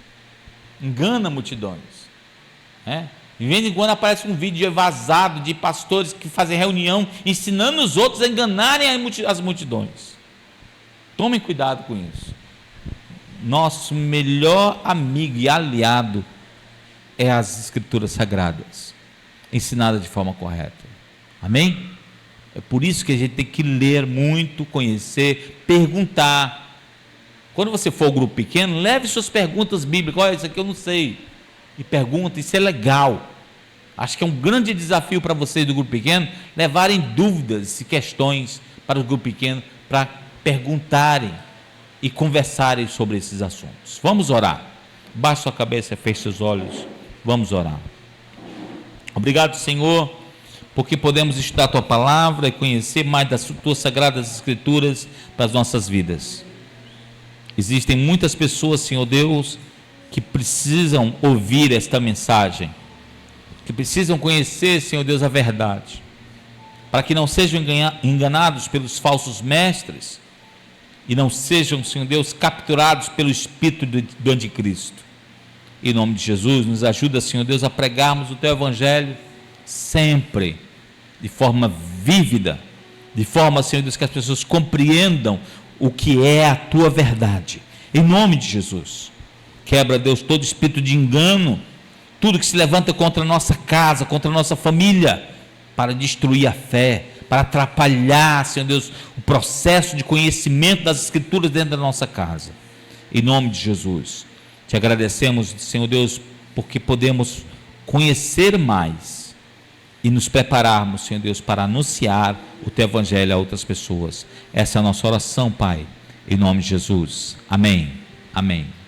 Né? De vez em quando aparece um vídeo vazado de pastores que fazem reunião ensinando os outros a enganarem as multidões. Tomem cuidado com isso. Nosso melhor amigo e aliado é as Escrituras Sagradas, ensinadas de forma correta. Amém? É por isso que a gente tem que ler muito, conhecer, perguntar. Quando você for ao grupo pequeno, leve suas perguntas bíblicas. Olha, isso aqui eu não sei. e pergunta. Isso é legal. Acho que é um grande desafio para vocês do grupo pequeno levarem dúvidas e questões para o grupo pequeno, para perguntarem e conversarem sobre esses assuntos. Vamos orar. Baixe sua cabeça, feche seus olhos. Vamos orar. Obrigado, Senhor, porque podemos estudar a Tua Palavra e conhecer mais das Tuas Sagradas Escrituras para as nossas vidas. Existem muitas pessoas, Senhor Deus, que precisam ouvir esta mensagem, que precisam conhecer, Senhor Deus, a verdade, para que não sejam enganados pelos falsos mestres e não sejam, Senhor Deus, capturados pelo espírito do anticristo. Em nome de Jesus, nos ajuda, Senhor Deus, a pregarmos o Teu Evangelho sempre, de forma vívida, de forma, Senhor Deus, que as pessoas compreendam o que é a Tua verdade. Em nome de Jesus, quebra, Deus, todo espírito de engano, tudo que se levanta contra a nossa casa, contra a nossa família, para destruir a fé, para atrapalhar, Senhor Deus, o processo de conhecimento das Escrituras dentro da nossa casa. Em nome de Jesus, te agradecemos, Senhor Deus, porque podemos conhecer mais e nos prepararmos, Senhor Deus, para anunciar o Teu Evangelho a outras pessoas. Essa é a nossa oração, Pai, em nome de Jesus. Amém. Amém.